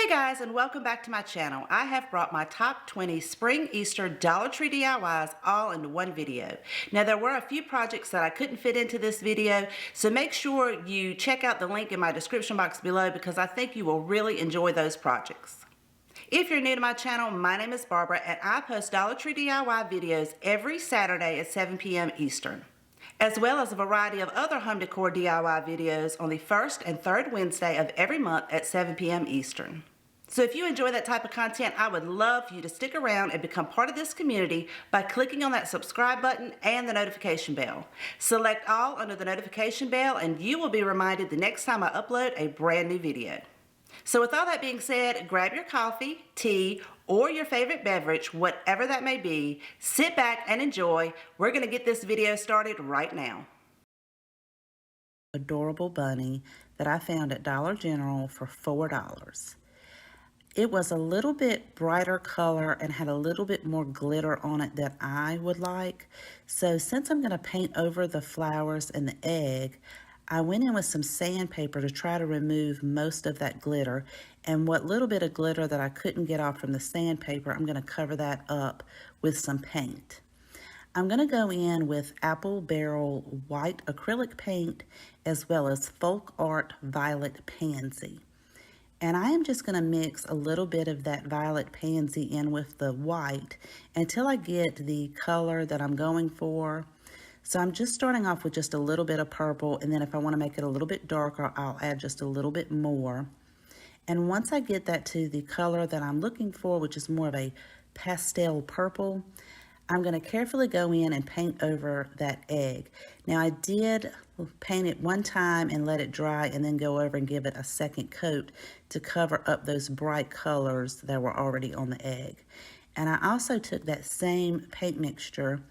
Hey guys, and welcome back to my channel. I have brought my top 20 spring Easter Dollar Tree DIYs all into one video. Now there were a few projects that I couldn't fit into this video, so make sure you check out the link in my description box below because I think you will really enjoy those projects. If you're new to my channel, my name is Barbara and I post Dollar Tree DIY videos every Saturday at 7 p.m. Eastern, as well as a variety of other home decor DIY videos on the first and third Wednesday of every month at 7 p.m. Eastern. So if you enjoy that type of content, I would love for you to stick around and become part of this community by clicking on that subscribe button and the notification bell. Select all under the notification bell and you will be reminded the next time I upload a brand new video. So with all that being said, grab your coffee, tea, or your favorite beverage, whatever that may be, sit back and enjoy. We're going to get this video started right now. Adorable bunny that I found at Dollar General for $4. It was a little bit brighter color and had a little bit more glitter on it than I would like. So since I'm going to paint over the flowers and the egg, I went in with some sandpaper to try to remove most of that glitter. And what little bit of glitter that I couldn't get off from the sandpaper, I'm going to cover that up with some paint. I'm going to go in with Apple Barrel white acrylic paint as well as Folk Art Violet Pansy. And I am just going to mix a little bit of that violet pansy in with the white until I get the color that I'm going for. So I'm just starting off with just a little bit of purple, and then if I want to make it a little bit darker, I'll add just a little bit more. And once I get that to the color that I'm looking for, which is more of a pastel purple, I'm going to carefully go in and paint over that egg. Now I did paint it one time and let it dry and then go over and give it a second coat to cover up those bright colors that were already on the egg. And I also took that same paint mixture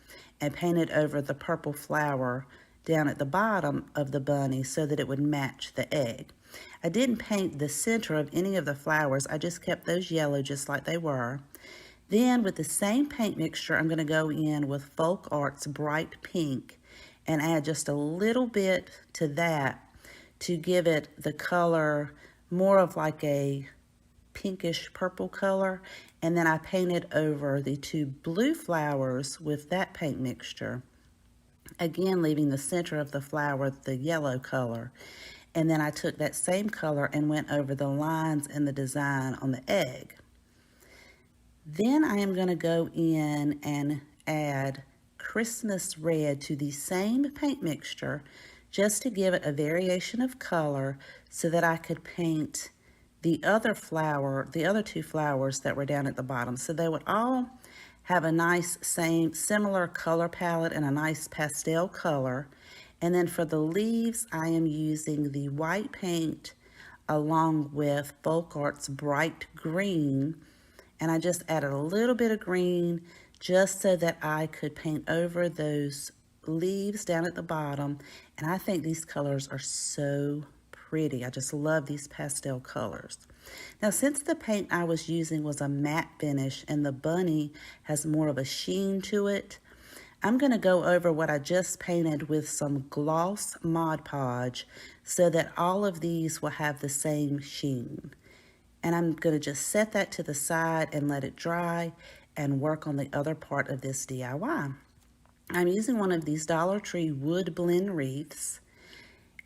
and painted over the purple flower down at the bottom of the bunny so that it would match the egg. I didn't paint the center of any of the flowers. I just kept those yellow just like they were. Then with the same paint mixture, I'm going to go in with Folk Art's Bright Pink and add just a little bit to that to give it the color more of like a pinkish purple color. And then I painted over the two blue flowers with that paint mixture, again leaving the center of the flower the yellow color. And then I took that same color and went over the lines and the design on the egg. Then I am going to go in and add Christmas red to the same paint mixture just to give it a variation of color so that I could paint the other flower, the other two flowers that were down at the bottom. So they would all have a nice similar color palette and a nice pastel color. And then for the leaves, I am using the white paint along with Folk Art's Bright Green. And I just added a little bit of green just so that I could paint over those leaves down at the bottom. And I think these colors are so pretty. I just love these pastel colors. Now, since the paint I was using was a matte finish and the bunny has more of a sheen to it, I'm going to go over what I just painted with some gloss Mod Podge so that all of these will have the same sheen. And I'm going to just set that to the side and let it dry and work on the other part of this DIY. I'm using one of these Dollar Tree wood blend wreaths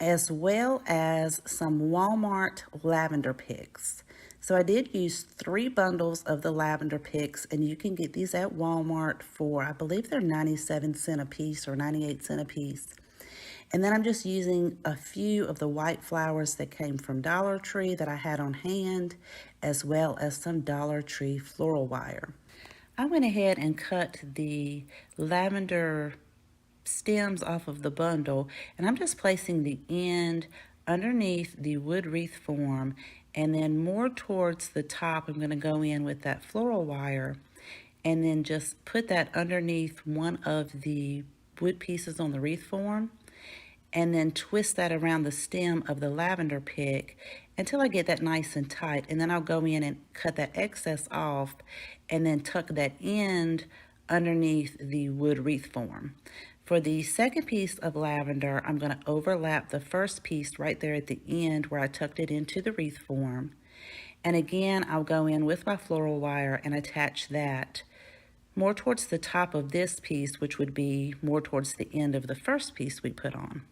as well as some Walmart lavender picks. So I did use 3 bundles of the lavender picks, and you can get these at Walmart for, I believe they're 97 cents a piece or 98 cents a piece. And then I'm just using a few of the white flowers that came from Dollar Tree that I had on hand, as well as some Dollar Tree floral wire. I went ahead and cut the lavender stems off of the bundle, and I'm just placing the end underneath the wood wreath form, and then more towards the top I'm going to go in with that floral wire and then just put that underneath one of the wood pieces on the wreath form, and then twist that around the stem of the lavender pick until I get that nice and tight. And then I'll go in and cut that excess off and then tuck that end underneath the wood wreath form. For the second piece of lavender, I'm going to overlap the first piece right there at the end where I tucked it into the wreath form. And again, I'll go in with my floral wire and attach that more towards the top of this piece, which would be more towards the end of the first piece we put on.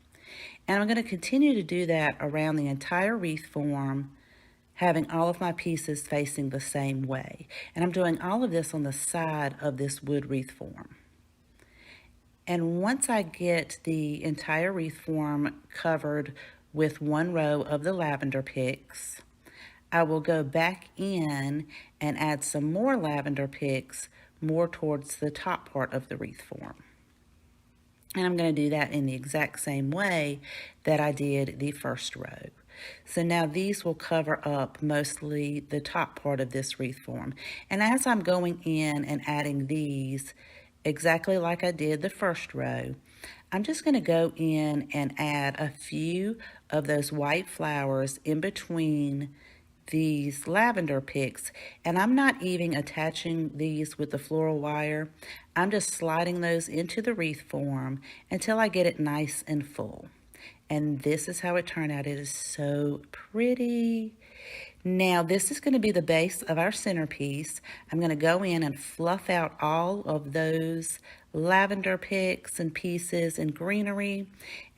And I'm going to continue to do that around the entire wreath form, having all of my pieces facing the same way. And I'm doing all of this on the side of this wood wreath form. And once I get the entire wreath form covered with one row of the lavender picks, I will go back in and add some more lavender picks more towards the top part of the wreath form. And I'm going to do that in the exact same way that I did the first row. So now these will cover up mostly the top part of this wreath form. And as I'm going in and adding these, exactly like I did the first row, I'm just going to go in and add a few of those white flowers in between these lavender picks, and I'm not even attaching these with the floral wire. I'm just sliding those into the wreath form until I get it nice and full. And this is how it turned out. It is so pretty. Now this is going to be the base of our centerpiece. I'm going to go in and fluff out all of those lavender picks and pieces and greenery.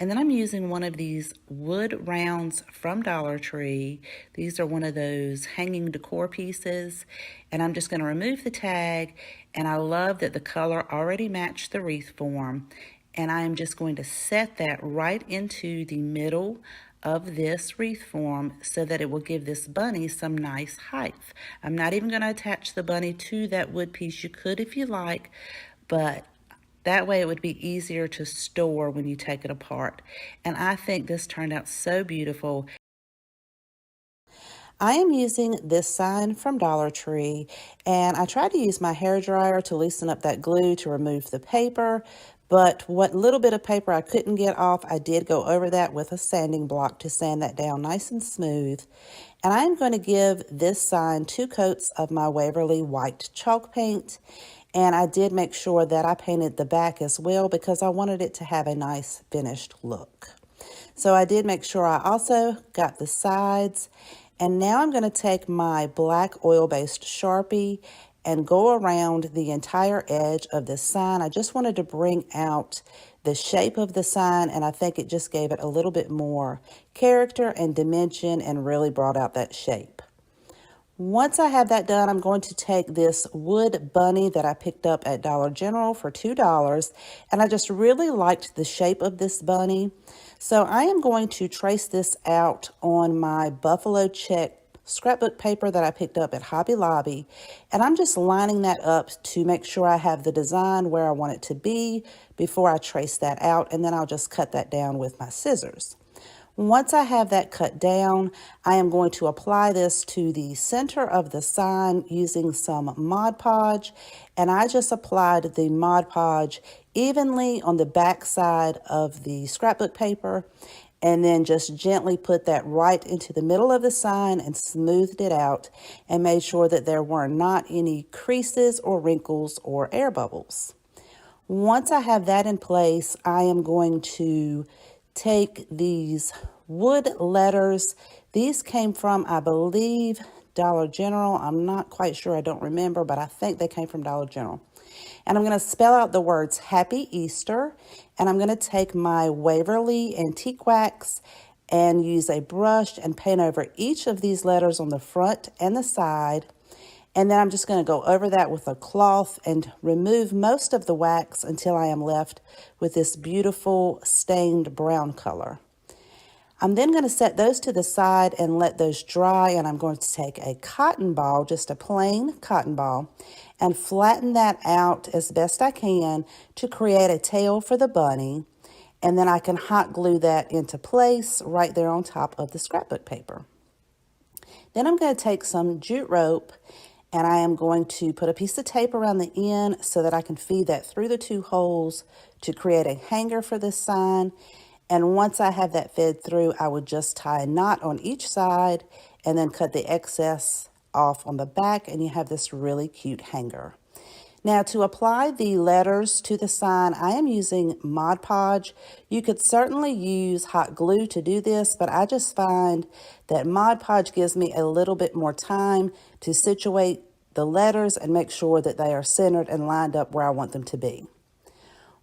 And then I'm using one of these wood rounds from Dollar Tree. These are one of those hanging decor pieces. And I'm just going to remove the tag. And I love that the color already matched the wreath form. And I am just going to set that right into the middle of this wreath form so that it will give this bunny some nice height. I'm not even going to attach the bunny to that wood piece. You could if you like, but that way it would be easier to store when you take it apart. And I think this turned out so beautiful. I am using this sign from Dollar Tree, and I tried to use my hairdryer to loosen up that glue to remove the paper, but what little bit of paper I couldn't get off, I did go over that with a sanding block to sand that down nice and smooth. And I'm going to give this sign 2 coats of my Waverly white chalk paint, and I did make sure that I painted the back as well because I wanted it to have a nice finished look. So I did make sure I also got the sides. And now I'm going to take my black oil-based Sharpie and go around the entire edge of this sign. I just wanted to bring out the shape of the sign, and I think it just gave it a little bit more character and dimension and really brought out that shape. Once I have that done, I'm going to take this wood bunny that I picked up at Dollar General for $2, and I just really liked the shape of this bunny. So I am going to trace this out on my buffalo check scrapbook paper that I picked up at Hobby Lobby, and I'm just lining that up to make sure I have the design where I want it to be before I trace that out, and then I'll just cut that down with my scissors. Once I have that cut down, I am going to apply this to the center of the sign using some Mod Podge, and I just applied the Mod Podge evenly on the back side of the scrapbook paper, and then just gently put that right into the middle of the sign and smoothed it out and made sure that there were not any creases or wrinkles or air bubbles. Once I have that in place, I am going to take these wood letters. These came from, I believe, Dollar General. I'm not quite sure. I don't remember, but I think they came from Dollar General. And I'm going to spell out the words Happy Easter. And I'm going to take my Waverly Antique Wax and use a brush and paint over each of these letters on the front and the side. And then I'm just going to go over that with a cloth and remove most of the wax until I am left with this beautiful stained brown color. I'm then going to set those to the side and let those dry, and I'm going to take a cotton ball, just a plain cotton ball, and flatten that out as best I can to create a tail for the bunny. And then I can hot glue that into place right there on top of the scrapbook paper. Then I'm going to take some jute rope, and I am going to put a piece of tape around the end so that I can feed that through the 2 holes to create a hanger for this sign. And once I have that fed through, I would just tie a knot on each side and then cut the excess off on the back, and you have this really cute hanger. Now to apply the letters to the sign, I am using Mod Podge. You could certainly use hot glue to do this, but I just find that Mod Podge gives me a little bit more time to situate the letters and make sure that they are centered and lined up where I want them to be.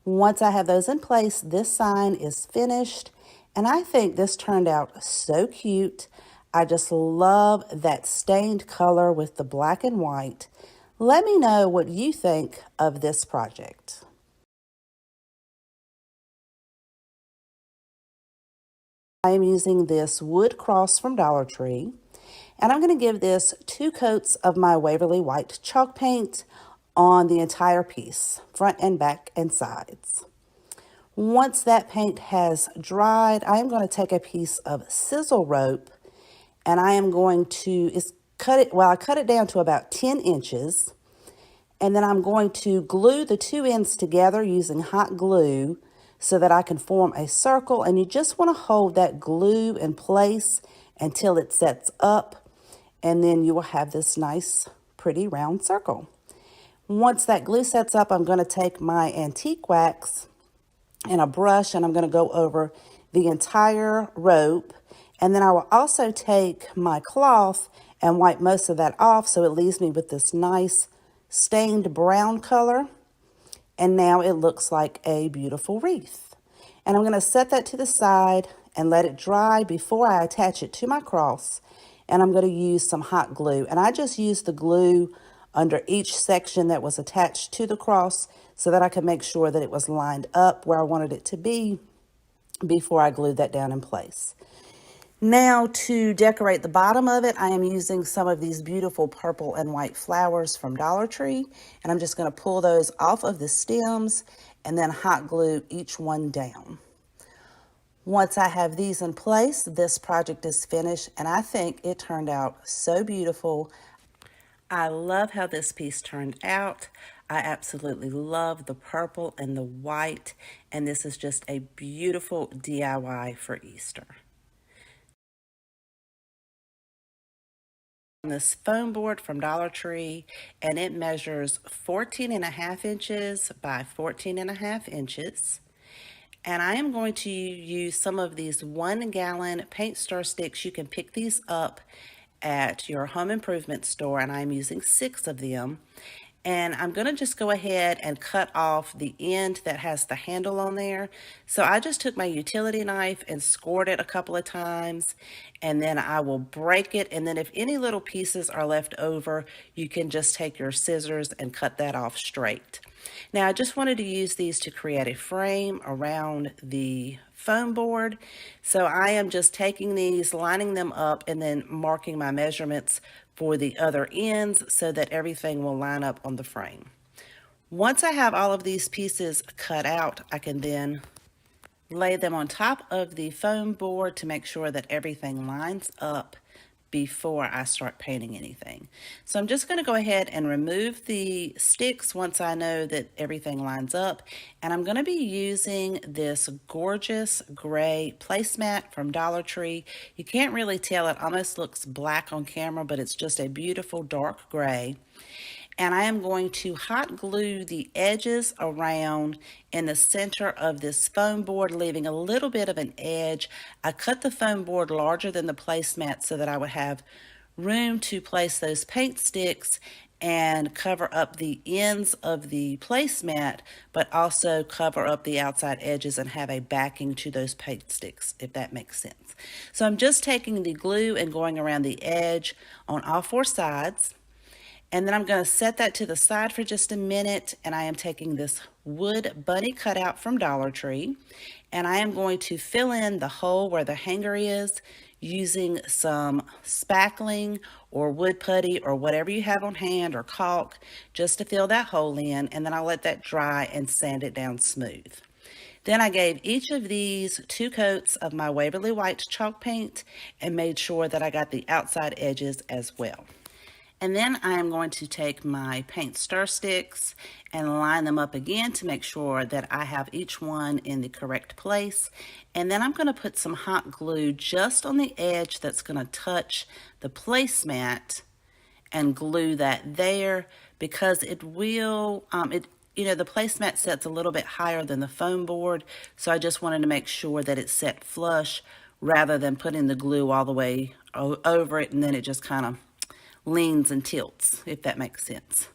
Once I have those in place, this sign is finished, and I think this turned out so cute. I just love that stained color with the black and white. Let me know what you think of this project. I am using this wood cross from Dollar Tree, and I'm going to give this 2 coats of my Waverly White chalk paint on the entire piece, front and back and sides. Once that paint has dried, I am going to take a piece of sizzle rope and I am going to I cut it down to about 10 inches. And then I'm going to glue the 2 ends together using hot glue so that I can form a circle. And you just want to hold that glue in place until it sets up. And then you will have this nice, pretty round circle. Once that glue sets up, I'm going to take my antique wax and a brush and I'm going to go over the entire rope. And then I will also take my cloth and wipe most of that off so it leaves me with this nice stained brown color. And now it looks like a beautiful wreath. And I'm going to set that to the side and let it dry before I attach it to my cross. And I'm going to use some hot glue. And I just used the glue under each section that was attached to the cross so that I could make sure that it was lined up where I wanted it to be before I glued that down in place. Now to decorate the bottom of it, I am using some of these beautiful purple and white flowers from Dollar Tree, and I'm just going to pull those off of the stems and then hot glue each one down. Once I have these in place, this project is finished, and I think it turned out so beautiful. I love how this piece turned out. I absolutely love the purple and the white, and this is just a beautiful DIY for Easter. This foam board from Dollar Tree, and it measures 14.5 inches by 14.5 inches. And I am going to use some of these 1-gallon paint stir sticks. You can pick these up at your home improvement store, and I'm using 6 of them. And I'm going to just go ahead and cut off the end that has the handle on there. So I just took my utility knife and scored it a couple of times, and then I will break it. And then if any little pieces are left over, you can just take your scissors and cut that off straight. Now I just wanted to use these to create a frame around the foam board. So I am just taking these, lining them up, and then marking my measurements for the other ends so that everything will line up on the frame. Once I have all of these pieces cut out, I can then lay them on top of the foam board to make sure that everything lines up before I start painting anything. So I'm just going to go ahead and remove the sticks once I know that everything lines up, and I'm going to be using this gorgeous gray placemat from Dollar Tree. You can't really tell, it almost looks black on camera, but it's just a beautiful dark gray. And I am going to hot glue the edges around in the center of this foam board, leaving a little bit of an edge. I cut the foam board larger than the placemat so that I would have room to place those paint sticks and cover up the ends of the placemat, but also cover up the outside edges and have a backing to those paint sticks, if that makes sense. So I'm just taking the glue and going around the edge on all 4 sides. And then I'm going to set that to the side for just a minute, and I am taking this wood bunny cutout from Dollar Tree, and I am going to fill in the hole where the hanger is using some spackling or wood putty or whatever you have on hand, or caulk, just to fill that hole in, and then I'll let that dry and sand it down smooth. Then I gave each of these 2 coats of my Waverly White chalk paint and made sure that I got the outside edges as well. And then I am going to take my paint stir sticks and line them up again to make sure that I have each one in the correct place. And then I'm going to put some hot glue just on the edge that's going to touch the placemat. and glue that there, because it will, the placemat sets a little bit higher than the foam board, so I just wanted to make sure that it set flush rather than putting the glue all the way over it and then it just kind of leans and tilts, if that makes sense.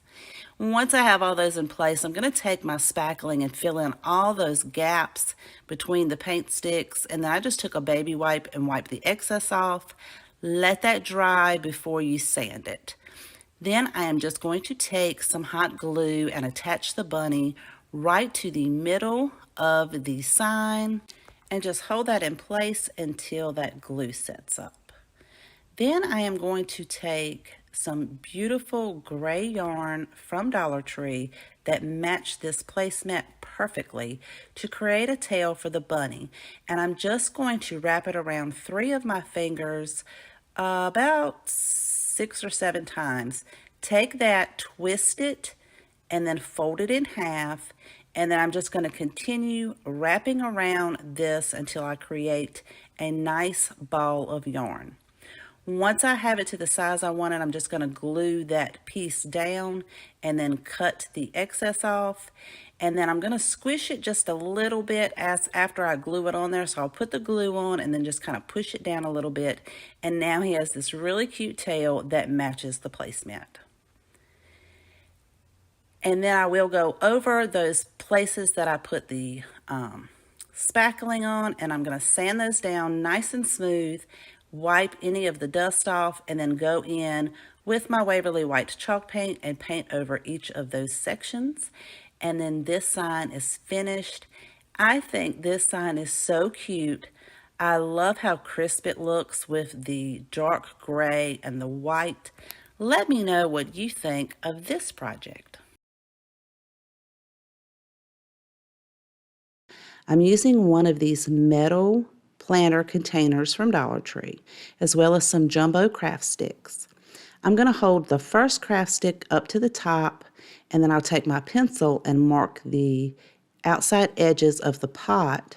Once I have all those in place, I'm going to take my spackling and fill in all those gaps between the paint sticks, and then I just took a baby wipe and wiped the excess off. Let that dry before you sand it. Then I am just going to take some hot glue and attach the bunny right to the middle of the sign and just hold that in place until that glue sets up. Then I am going to take some beautiful gray yarn from Dollar Tree that matched this placemat perfectly to create a tail for the bunny. And I'm just going to wrap it around 3 of my fingers about 6 or 7 times. Take that, twist it, and then fold it in half. And then I'm just going to continue wrapping around this until I create a nice ball of yarn. Once I have it to the size I want it, I'm just going to glue that piece down and then cut the excess off. And then I'm going to squish it just a little bit after I glue it on there. So I'll put the glue on and then just kind of push it down a little bit. And now he has this really cute tail that matches the placemat. And then I will go over those places that I put the spackling on, and I'm going to sand those down nice and smooth, wipe any of the dust off, and then go in with my Waverly White chalk paint and paint over each of those sections. And then this sign is finished. I think this sign is so cute. I love how crisp it looks with the dark gray and the white. Let me know what you think of this project. I'm using one of these metal planter containers from Dollar Tree, as well as some jumbo craft sticks. I'm going to hold the first craft stick up to the top, and then I'll take my pencil and mark the outside edges of the pot.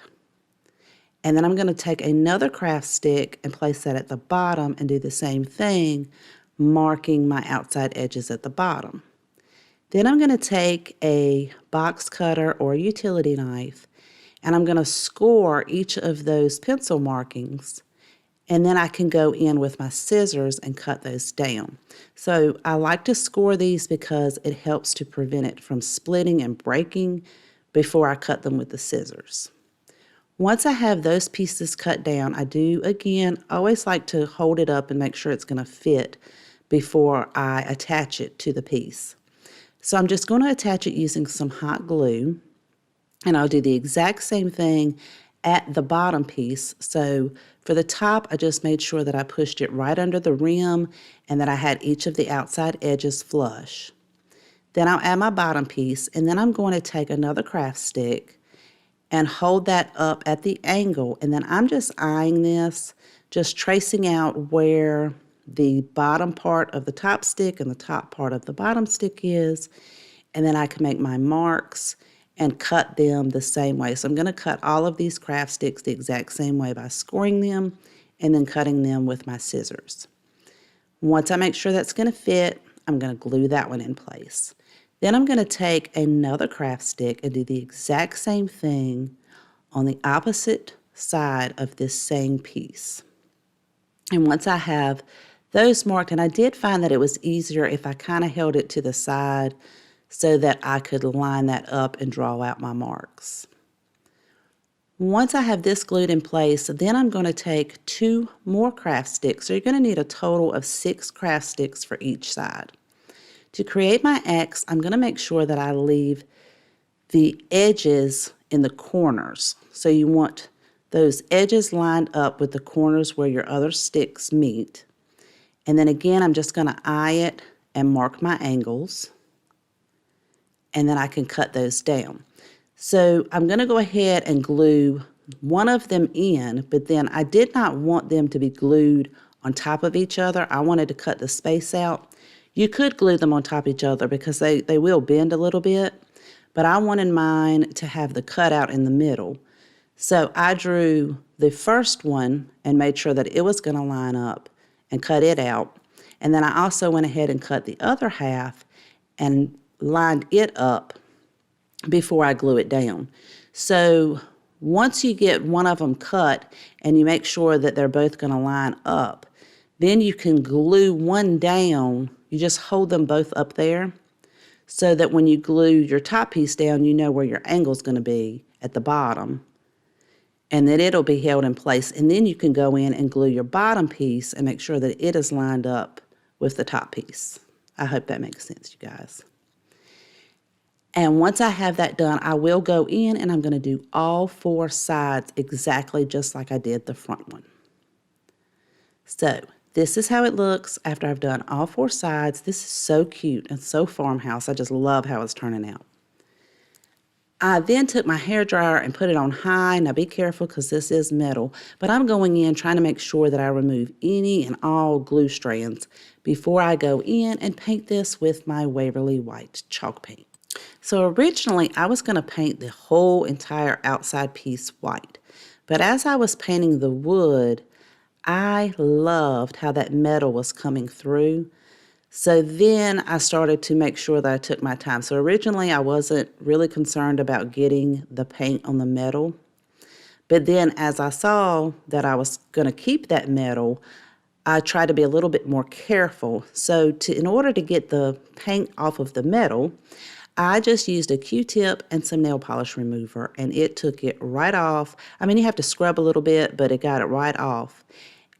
And then I'm going to take another craft stick and place that at the bottom and do the same thing, marking my outside edges at the bottom. Then I'm going to take a box cutter or a utility knife, and I'm going to score each of those pencil markings, and then I can go in with my scissors and cut those down. So I like to score these because it helps to prevent it from splitting and breaking before I cut them with the scissors. Once I have those pieces cut down, I do, again, always like to hold it up and make sure it's going to fit before I attach it to the piece. So I'm just going to attach it using some hot glue. And I'll do the exact same thing at the bottom piece. So for the top, I just made sure that I pushed it right under the rim and that I had each of the outside edges flush. Then I'll add my bottom piece, and then I'm going to take another craft stick and hold that up at the angle. And then I'm just eyeing this, just tracing out where the bottom part of the top stick and the top part of the bottom stick is. And then I can make my marks and cut them the same way. So I'm going to cut all of these craft sticks the exact same way by scoring them and then cutting them with my scissors. Once I make sure that's going to fit, I'm going to glue that one in place. Then I'm going to take another craft stick and do the exact same thing on the opposite side of this same piece. And once I have those marked, and I did find that it was easier if I kind of held it to the side so that I could line that up and draw out my marks. Once I have this glued in place, then I'm going to take 2 more craft sticks. So you're going to need a total of 6 craft sticks for each side. To create my X, I'm going to make sure that I leave the edges in the corners. So you want those edges lined up with the corners where your other sticks meet. And then again, I'm just going to eye it and mark my angles. And then I can cut those down. So I'm going to go ahead and glue one of them in, but then I did not want them to be glued on top of each other. I wanted to cut the space out. You could glue them on top of each other because they will bend a little bit, but I wanted mine to have the cutout in the middle. So I drew the first one and made sure that it was going to line up and cut it out. And then I also went ahead and cut the other half and lined it up before I glue it down. So once you get one of them cut and you make sure that they're both going to line up, then you can glue one down. You just hold them both up there so that when you glue your top piece down, you know where your angle is going to be at the bottom, and that it'll be held in place. And then you can go in and glue your bottom piece and make sure that it is lined up with the top piece. I hope that makes sense, you guys. And once I have that done, I will go in and I'm going to do all 4 sides exactly just like I did the front one. So this is how it looks after I've done all 4 sides. This is so cute and so farmhouse. I just love how it's turning out. I then took my hairdryer and put it on high. Now be careful because this is metal, but I'm going in trying to make sure that I remove any and all glue strands before I go in and paint this with my Waverly White chalk paint. So originally I was going to paint the whole entire outside piece white, but as I was painting the wood, I loved how that metal was coming through. So then I started to make sure that I took my time. So originally I wasn't really concerned about getting the paint on the metal. But then as I saw that I was going to keep that metal, I tried to be a little bit more careful. So in order to get the paint off of the metal, I just used a Q-tip and some nail polish remover, and it took it right off. I mean, you have to scrub a little bit, but it got it right off.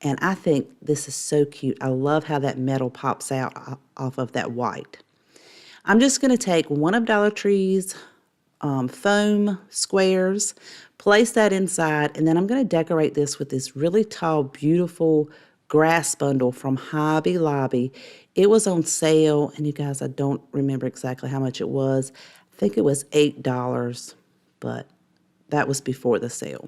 And I think this is so cute. I love how that metal pops out off of that white. I'm just going to take one of Dollar Tree's foam squares, place that inside, and then I'm going to decorate this with this really tall, beautiful grass bundle from Hobby Lobby. It was on sale, and you guys, I don't remember exactly how much it was. I think it was $8, but that was before the sale.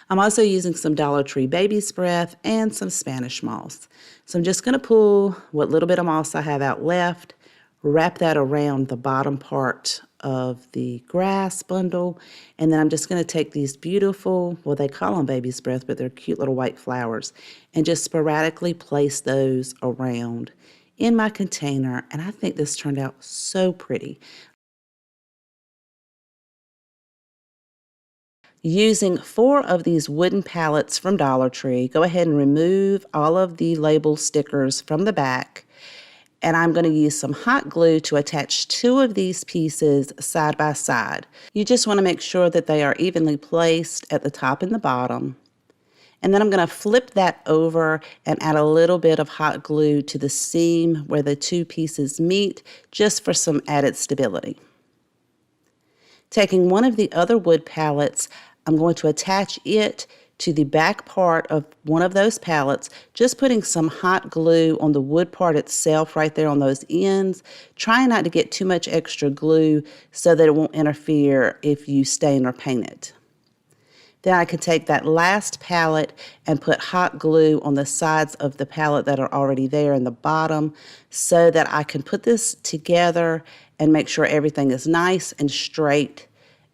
I'm also using some Dollar Tree baby's breath and some Spanish moss. So I'm just going to pull what little bit of moss I have out left, wrap that around the bottom part of the grass bundle, and then I'm just going to take these beautiful, well, they call them baby's breath, but they're cute little white flowers, and just sporadically place those around in my container. And I think this turned out so pretty. Using 4 of these wooden pallets from Dollar Tree, go ahead and remove all of the label stickers from the back. And I'm going to use some hot glue to attach 2 of these pieces side by side. You just want to make sure that they are evenly placed at the top and the bottom. And then I'm going to flip that over and add a little bit of hot glue to the seam where the 2 pieces meet, just for some added stability. Taking one of the other wood pallets, I'm going to attach it to the back part of one of those pallets, just putting some hot glue on the wood part itself right there on those ends, trying not to get too much extra glue so that it won't interfere if you stain or paint it. Then I can take that last pallet and put hot glue on the sides of the pallet that are already there in the bottom so that I can put this together and make sure everything is nice and straight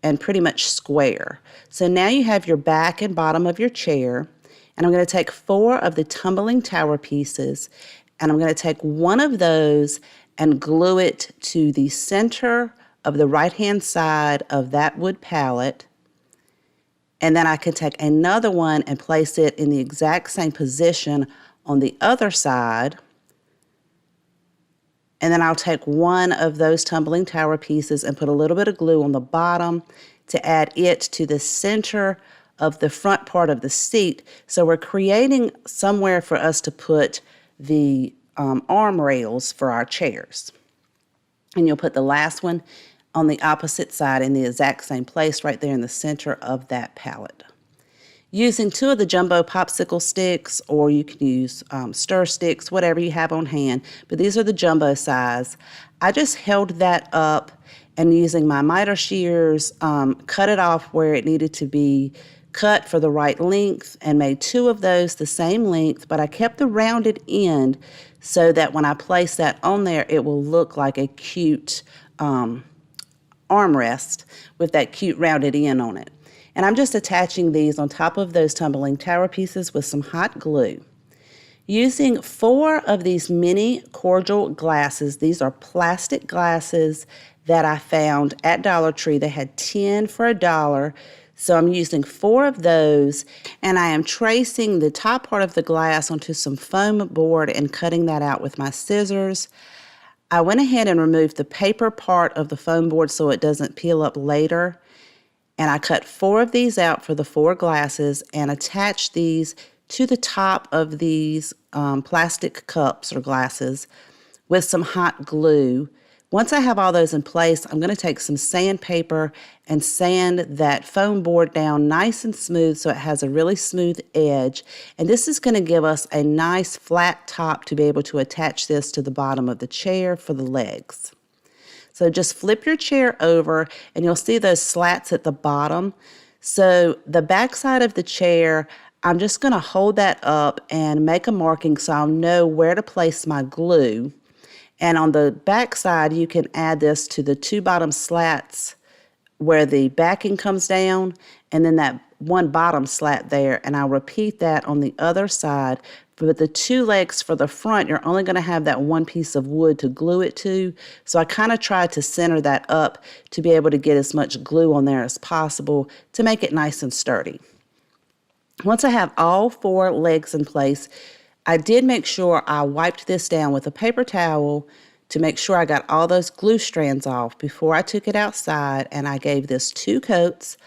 and pretty much square. So now you have your back and bottom of your chair, and I'm going to take 4 of the tumbling tower pieces, and I'm going to take one of those and glue it to the center of the right-hand side of that wood pallet. And then I can take another one and place it in the exact same position on the other side. And then I'll take one of those tumbling tower pieces and put a little bit of glue on the bottom to add it to the center of the front part of the seat. So we're creating somewhere for us to put the arm rails for our chairs. And you'll put the last one on the opposite side in the exact same place right there in the center of that pallet. Using 2 of the jumbo popsicle sticks, or you can use stir sticks, whatever you have on hand, but these are the jumbo size. I just held that up and using my miter shears, cut it off where it needed to be cut for the right length and made 2 of those the same length, but I kept the rounded end so that when I place that on there, it will look like a cute armrest with that cute rounded end on it. And I'm just attaching these on top of those tumbling tower pieces with some hot glue. Using 4 of these mini cordial glasses. These are plastic glasses that I found at Dollar Tree. They had 10 for $1. So I'm using 4 of those, and I am tracing the top part of the glass onto some foam board and cutting that out with my scissors. I went ahead and removed the paper part of the foam board so it doesn't peel up later. And I cut 4 of these out for the 4 glasses and attached these to the top of these plastic cups or glasses with some hot glue. Once I have all those in place, I'm going to take some sandpaper and sand that foam board down nice and smooth so it has a really smooth edge. And this is going to give us a nice flat top to be able to attach this to the bottom of the chair for the legs. So just flip your chair over and you'll see those slats at the bottom. So the back side of the chair, I'm just going to hold that up and make a marking so I'll know where to place my glue. And on the back side, you can add this to the 2 bottom slats where the backing comes down, and then that one bottom slat there. And I'll repeat that on the other side. But the 2 legs for the front, you're only going to have that one piece of wood to glue it to. So I kind of tried to center that up to be able to get as much glue on there as possible to make it nice and sturdy. Once I have all 4 legs in place, I did make sure I wiped this down with a paper towel to make sure I got all those glue strands off before I took it outside, and I gave this 2 coats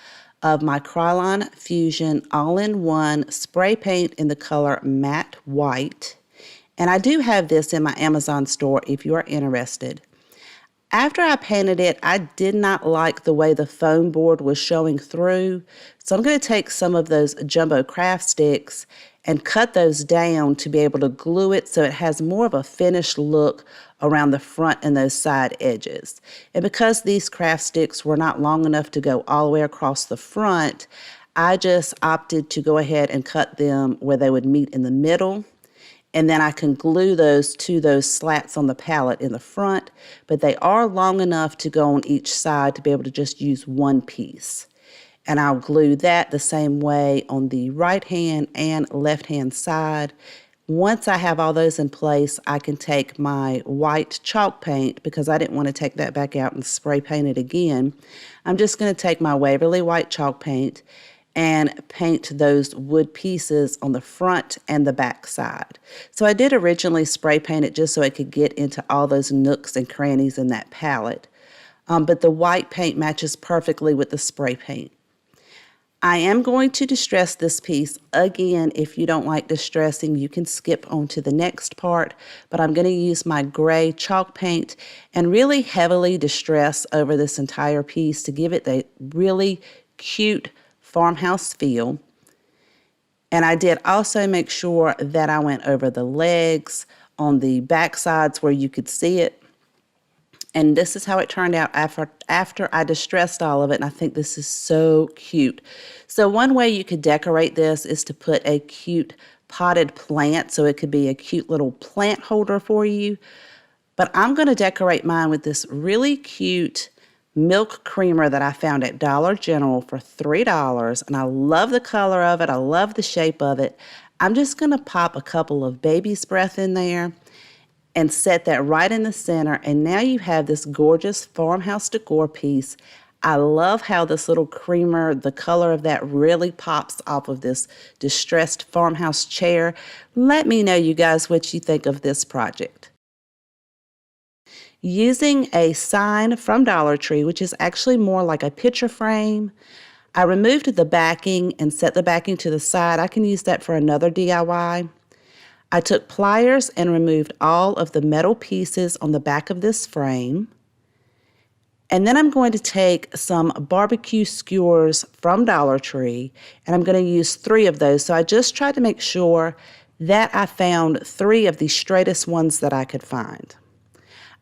of my Krylon Fusion all-in-one spray paint in the color matte white. And I do have this in my Amazon store if you are interested. After I painted it, I did not like the way the foam board was showing through. So I'm going to take some of those jumbo craft sticks and cut those down to be able to glue it so it has more of a finished look around the front and those side edges. And because these craft sticks were not long enough to go all the way across the front, I just opted to go ahead and cut them where they would meet in the middle. And then I can glue those to those slats on the palette in the front, but they are long enough to go on each side to be able to just use one piece. And I'll glue that the same way on the right hand and left hand side. Once I have all those in place, I can take my white chalk paint, because I didn't want to take that back out and spray paint it again. I'm just going to take my Waverly white chalk paint and paint those wood pieces on the front and the back side. So I did originally spray paint it just so it could get into all those nooks and crannies in that palette. But the white paint matches perfectly with the spray paint. I am going to distress this piece. Again, if you don't like distressing, you can skip on to the next part, but I'm going to use my gray chalk paint and really heavily distress over this entire piece to give it a really cute farmhouse feel. And I did also make sure that I went over the legs on the back sides where you could see it. And this is how it turned out after I distressed all of it. And I think this is so cute. So one way you could decorate this is to put a cute potted plant. So it could be a cute little plant holder for you. But I'm going to decorate mine with this really cute milk creamer that I found at Dollar General for $3. And I love the color of it. I love the shape of it. I'm just going to pop a couple of baby's breath in there and set that right in the center. And now you have this gorgeous farmhouse decor piece. I love how this little creamer, the color of that really pops off of this distressed farmhouse chair. Let me know, you guys, what you think of this project. Using a sign from Dollar Tree, which is actually more like a picture frame, I removed the backing and set the backing to the side. I can use that for another DIY. I took pliers and removed all of the metal pieces on the back of this frame. And then I'm going to take some barbecue skewers from Dollar Tree, and I'm going to use 3 of those. So I just tried to make sure that I found 3 of the straightest ones that I could find.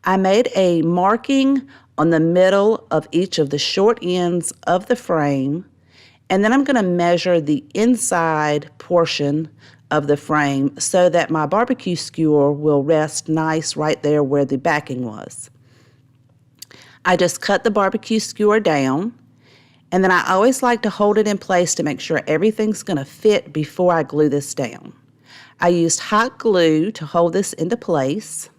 I made a marking on the middle of each of the short ends of the frame, and then I'm going to measure the inside portion of the frame so that my barbecue skewer will rest nice right there where the backing was. I just cut the barbecue skewer down, and then I always like to hold it in place to make sure everything's going to fit before I glue this down. I used hot glue to hold this into place.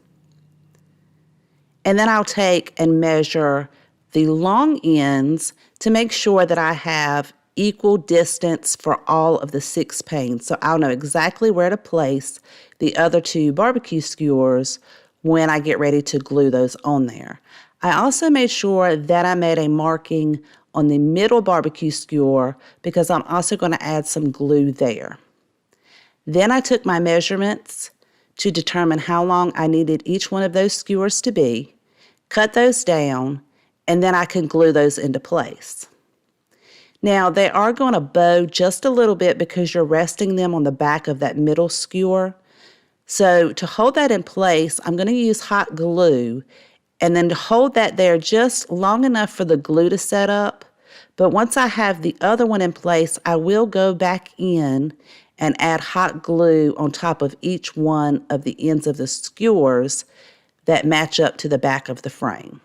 And then I'll take and measure the long ends to make sure that I have equal distance for all of the 6 panes. So I'll know exactly where to place the other 2 barbecue skewers when I get ready to glue those on there. I also made sure that I made a marking on the middle barbecue skewer because I'm also going to add some glue there. Then I took my measurements to determine how long I needed each one of those skewers to be, cut those down, and then I can glue those into place. Now, they are going to bow just a little bit because you're resting them on the back of that middle skewer. So to hold that in place, I'm going to use hot glue and then to hold that there just long enough for the glue to set up. But once I have the other one in place, I will go back in and add hot glue on top of each one of the ends of the skewers that match up to the back of the frame.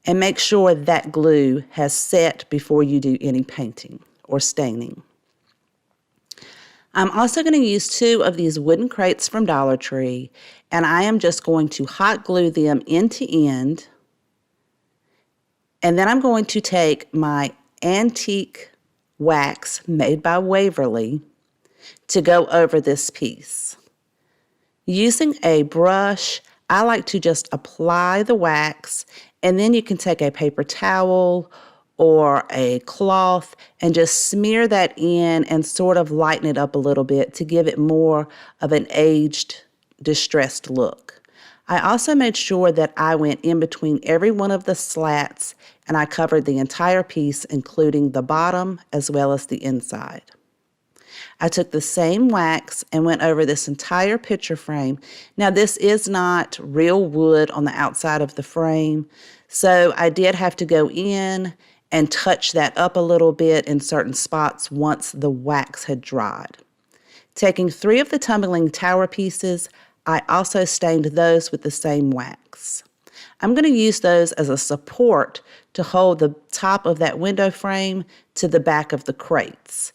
And make sure that glue has set before you do any painting or staining. I'm also going to use 2 of these wooden crates from Dollar Tree, and I am just going to hot glue them end to end. And then I'm going to take my antique wax made by Waverly to go over this piece. Using a brush, I like to just apply the wax, and then you can take a paper towel or a cloth and just smear that in and sort of lighten it up a little bit to give it more of an aged, distressed look. I also made sure that I went in between every one of the slats and I covered the entire piece, including the bottom as well as the inside. I took the same wax and went over this entire picture frame. Now, this is not real wood on the outside of the frame, so I did have to go in and touch that up a little bit in certain spots once the wax had dried. Taking 3 of the tumbling tower pieces, I also stained those with the same wax. I'm going to use those as a support to hold the top of that window frame to the back of the crates.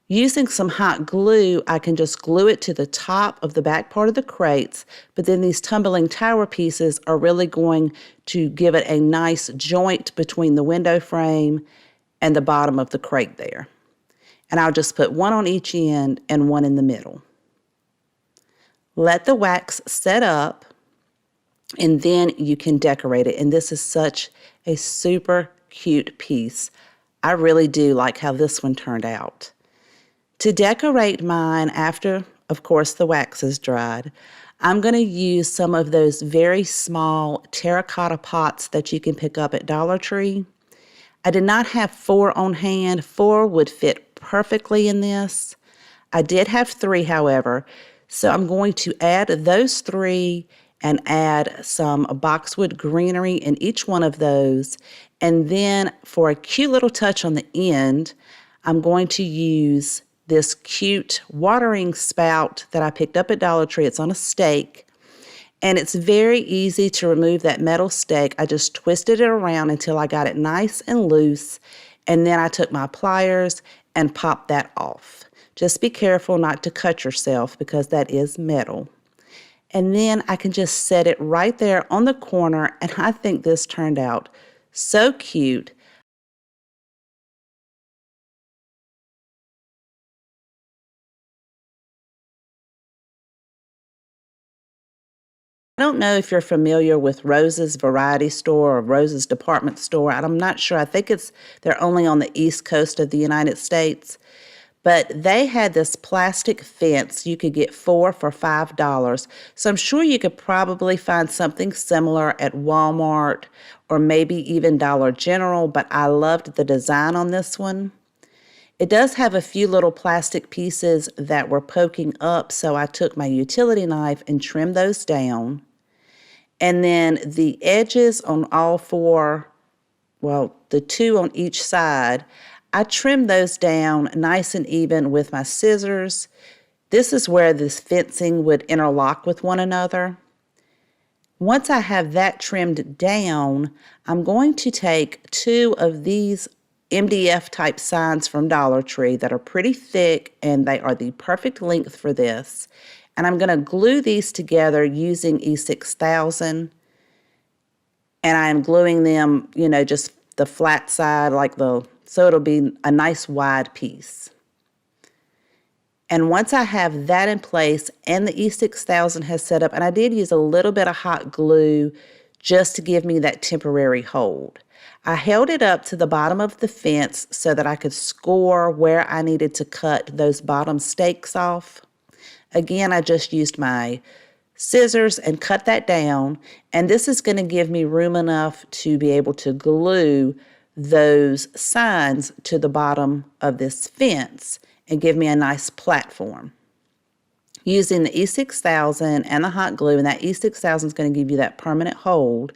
Using some hot glue, I can just glue it to the top of the back part of the crates, but then these tumbling tower pieces are really going to give it a nice joint between the window frame and the bottom of the crate there. And I'll just put one on each end and one in the middle. Let the wax set up, and then you can decorate it. And this is such a super cute piece. I really do like how this one turned out. To decorate mine after, of course, the wax is dried, I'm going to use some of those very small terracotta pots that you can pick up at Dollar Tree. I did not have 4 on hand. 4 would fit perfectly in this. I did have 3, however, so I'm going to add those 3 and add some boxwood greenery in each one of those. And then for a cute little touch on the end, I'm going to use this cute watering spout that I picked up at Dollar Tree. It's on a stake, and it's very easy to remove that metal stake. I just twisted it around until I got it nice and loose, and then I took my pliers and popped that off. Just be careful not to cut yourself because that is metal. And then I can just set it right there on the corner, and I think this turned out so cute. I don't know if you're familiar with Rose's Variety Store or Rose's Department Store. I'm not sure. I think they're only on the East Coast of the United States. But they had this plastic fence you could get 4 for $5. So I'm sure you could probably find something similar at Walmart or maybe even Dollar General, but I loved the design on this one. It does have a few little plastic pieces that were poking up, so I took my utility knife and trimmed those down. And then the edges on all 4, well, the 2 on each side, I trimmed those down nice and even with my scissors. This is where this fencing would interlock with one another. Once I have that trimmed down, I'm going to take 2 of these MDF type signs from Dollar Tree that are pretty thick, and they are the perfect length for this. And I'm going to glue these together using E6000, and I am gluing them, just the flat side, so it'll be a nice wide piece. And once I have that in place and the E6000 has set up, and I did use a little bit of hot glue just to give me that temporary hold. I held it up to the bottom of the fence so that I could score where I needed to cut those bottom stakes off. Again, I just used my scissors and cut that down, and this is going to give me room enough to be able to glue those signs to the bottom of this fence and give me a nice platform. Using the E6000 and the hot glue, and that E6000 is going to give you that permanent hold.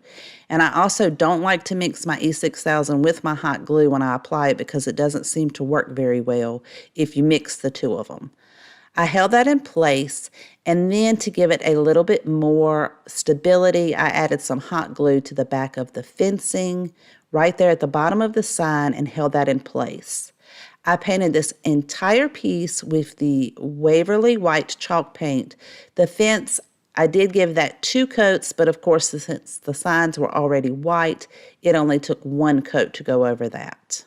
And I also don't like to mix my E6000 with my hot glue when I apply it because it doesn't seem to work very well if you mix the two of them. I held that in place, and then to give it a little bit more stability, I added some hot glue to the back of the fencing right there at the bottom of the sign and held that in place. I painted this entire piece with the Waverly white chalk paint. The fence, I did give that 2 coats, but of course, since the signs were already white, it only took 1 coat to go over that.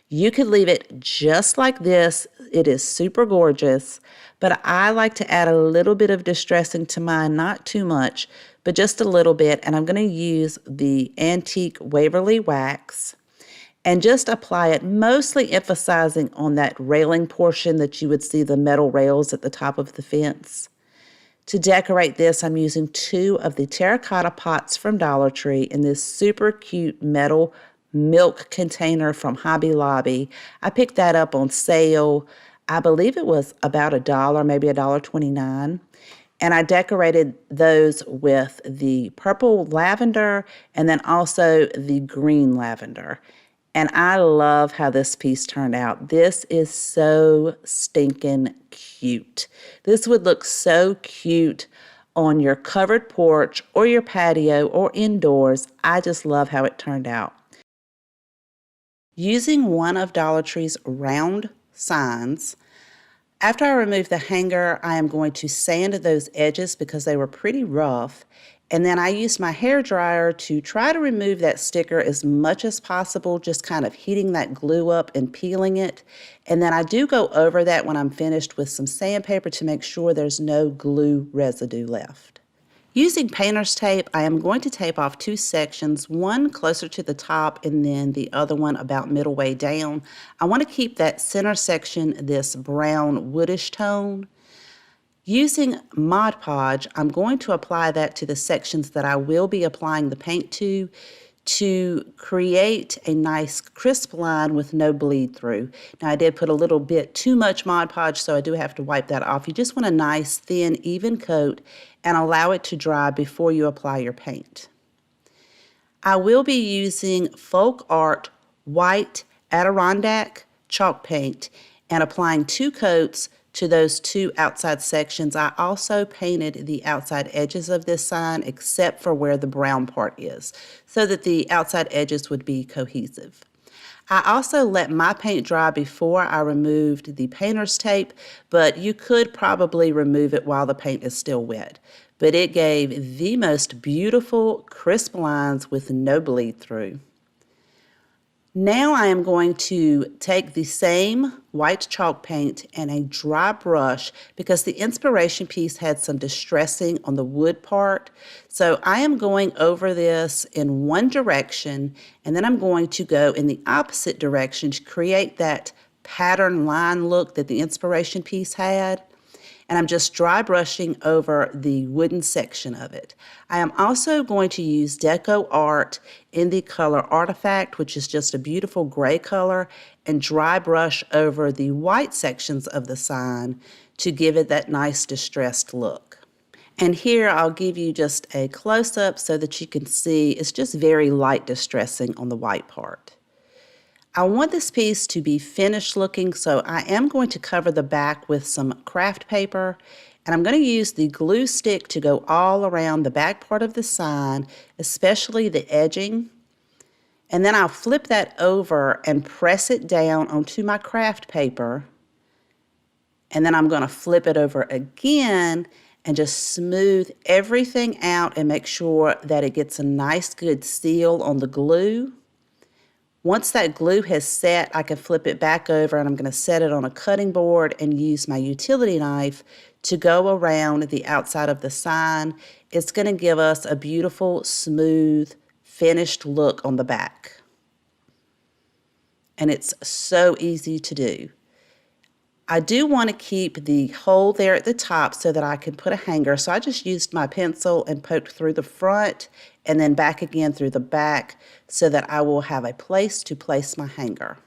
You could leave it just like this. It is super gorgeous, but I like to add a little bit of distressing to mine, not too much, but just a little bit, and I'm going to use the antique Waverly wax and just apply it, mostly emphasizing on that railing portion that you would see the metal rails at the top of the fence. To decorate this, I'm using 2 of the terracotta pots from Dollar Tree in this super cute metal milk container from Hobby Lobby. I picked that up on sale. I believe it was about $1, maybe $1.29. And I decorated those with the purple lavender and then also the green lavender. And I love how this piece turned out. This is so stinking cute. This would look so cute on your covered porch or your patio or indoors. I just love how it turned out. Using one of Dollar Tree's round signs, after I remove the hanger, I am going to sand those edges because they were pretty rough. And then I used my hair dryer to try to remove that sticker as much as possible, just kind of heating that glue up and peeling it. And then I do go over that when I'm finished with some sandpaper to make sure there's no glue residue left. Using painter's tape, I am going to tape off 2 sections, one closer to the top and then the other one about middle way down. I want to keep that center section this brown woodish tone. Using Mod Podge, I'm going to apply that to the sections that I will be applying the paint to create a nice crisp line with no bleed through. Now I did put a little bit too much Mod Podge, so I do have to wipe that off. You just want a nice thin even coat and allow it to dry before you apply your paint. I will be using Folk Art White Adirondack chalk paint and applying 2 coats to those 2 outside sections. I also painted the outside edges of this sign except for where the brown part is, so that the outside edges would be cohesive. I also let my paint dry before I removed the painter's tape, but you could probably remove it while the paint is still wet. But it gave the most beautiful crisp lines with no bleed through. Now I am going to take the same white chalk paint and a dry brush because the inspiration piece had some distressing on the wood part. So I am going over this in one direction and then I'm going to go in the opposite direction to create that pattern line look that the inspiration piece had. And I'm just dry brushing over the wooden section of it. I am also going to use Deco Art in the color Artifact, which is just a beautiful gray color, and dry brush over the white sections of the sign to give it that nice distressed look. And here I'll give you just a close-up so that you can see it's just very light distressing on the white part. I want this piece to be finished looking, so I am going to cover the back with some craft paper, and I'm going to use the glue stick to go all around the back part of the sign, especially the edging. And then I'll flip that over and press it down onto my craft paper. And then I'm going to flip it over again and just smooth everything out and make sure that it gets a nice good seal on the glue. Once that glue has set, I can flip it back over and I'm going to set it on a cutting board and use my utility knife to go around the outside of the sign. It's going to give us a beautiful, smooth, finished look on the back. And it's so easy to do. I do want to keep the hole there at the top so that I can put a hanger. So I just used my pencil and poked through the front and then back again through the back so that I will have a place to place my hanger.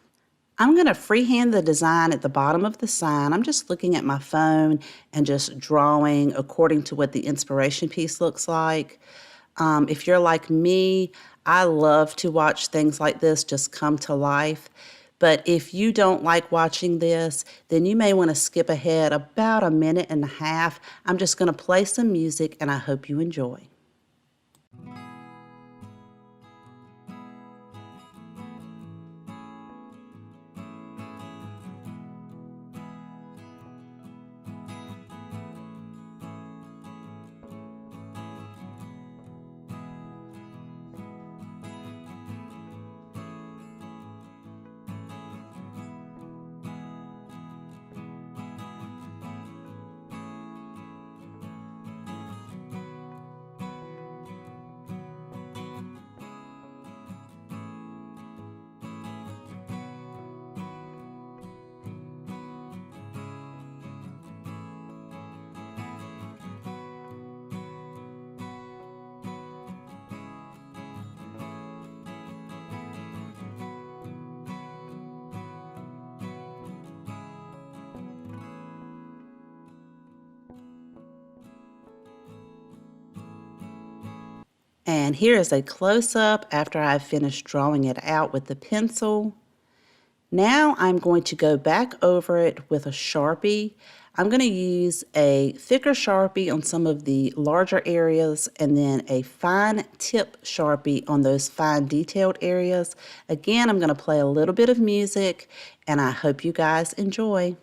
I'm going to freehand the design at the bottom of the sign. I'm just looking at my phone and just drawing according to what the inspiration piece looks like. If you're like me, I love to watch things like this just come to life. But if you don't like watching this, then you may want to skip ahead about a minute and a half. I'm just going to play some music and I hope you enjoy. And here is a close-up after I've finished drawing it out with the pencil. Now I'm going to go back over it with a Sharpie. I'm going to use a thicker Sharpie on some of the larger areas and then a fine tip Sharpie on those fine detailed areas. Again, I'm going to play a little bit of music and I hope you guys enjoy.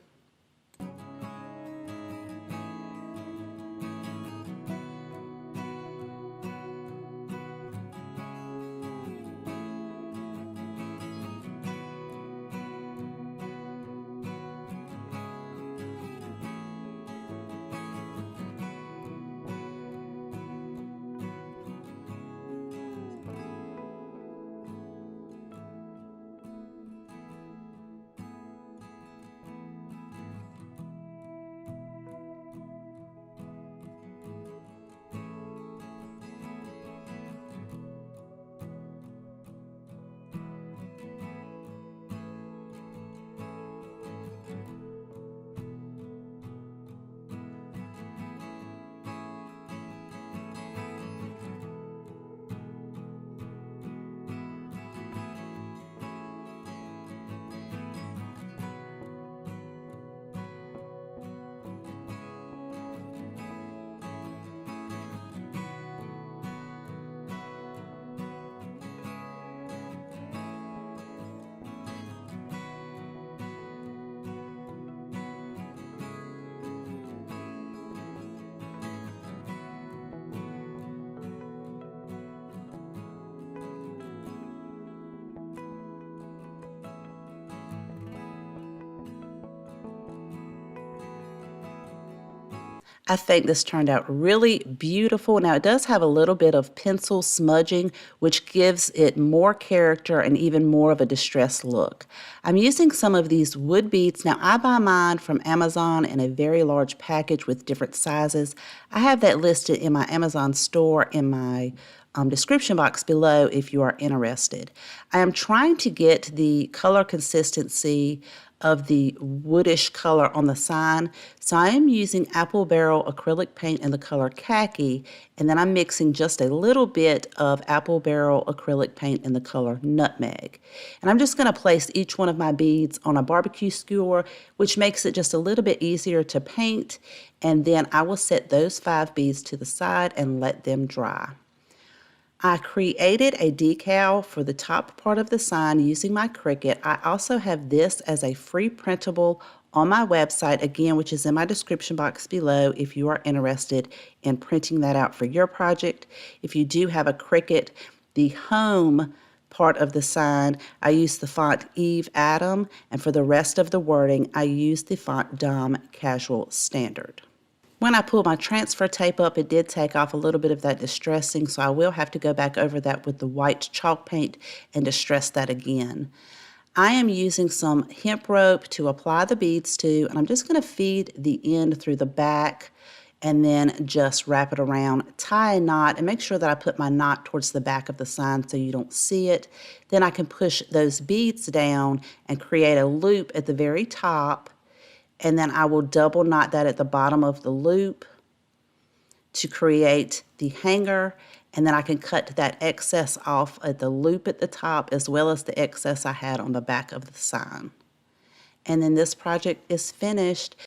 I think this turned out really beautiful. Now it does have a little bit of pencil smudging, which gives it more character and even more of a distressed look. I'm using some of these wood beads. Now I buy mine from Amazon in a very large package with different sizes. I have that listed in my Amazon store in my description box below if you are interested. I am trying to get the color consistency of the woodish color on the sign. So I am using apple barrel acrylic paint in the color khaki, and then I'm mixing just a little bit of apple barrel acrylic paint in the color nutmeg. And I'm just going to place each one of my beads on a barbecue skewer, which makes it just a little bit easier to paint. And then I will set those 5 beads to the side and let them dry. I created a decal for the top part of the sign using my Cricut. I also have this as a free printable on my website, again, which is in my description box below if you are interested in printing that out for your project. If you do have a Cricut, the home part of the sign, I use the font Eve Adam, and for the rest of the wording, I use the font Dom Casual Standard. When I pulled my transfer tape up, it did take off a little bit of that distressing, so I will have to go back over that with the white chalk paint and distress that again. I am using some hemp rope to apply the beads to, and I'm just going to feed the end through the back and then just wrap it around, tie a knot, and make sure that I put my knot towards the back of the sign so you don't see it. Then I can push those beads down and create a loop at the very top, and then I will double knot that at the bottom of the loop to create the hanger, and then I can cut that excess off at the loop at the top as well as the excess I had on the back of the sign. And then this project is finished.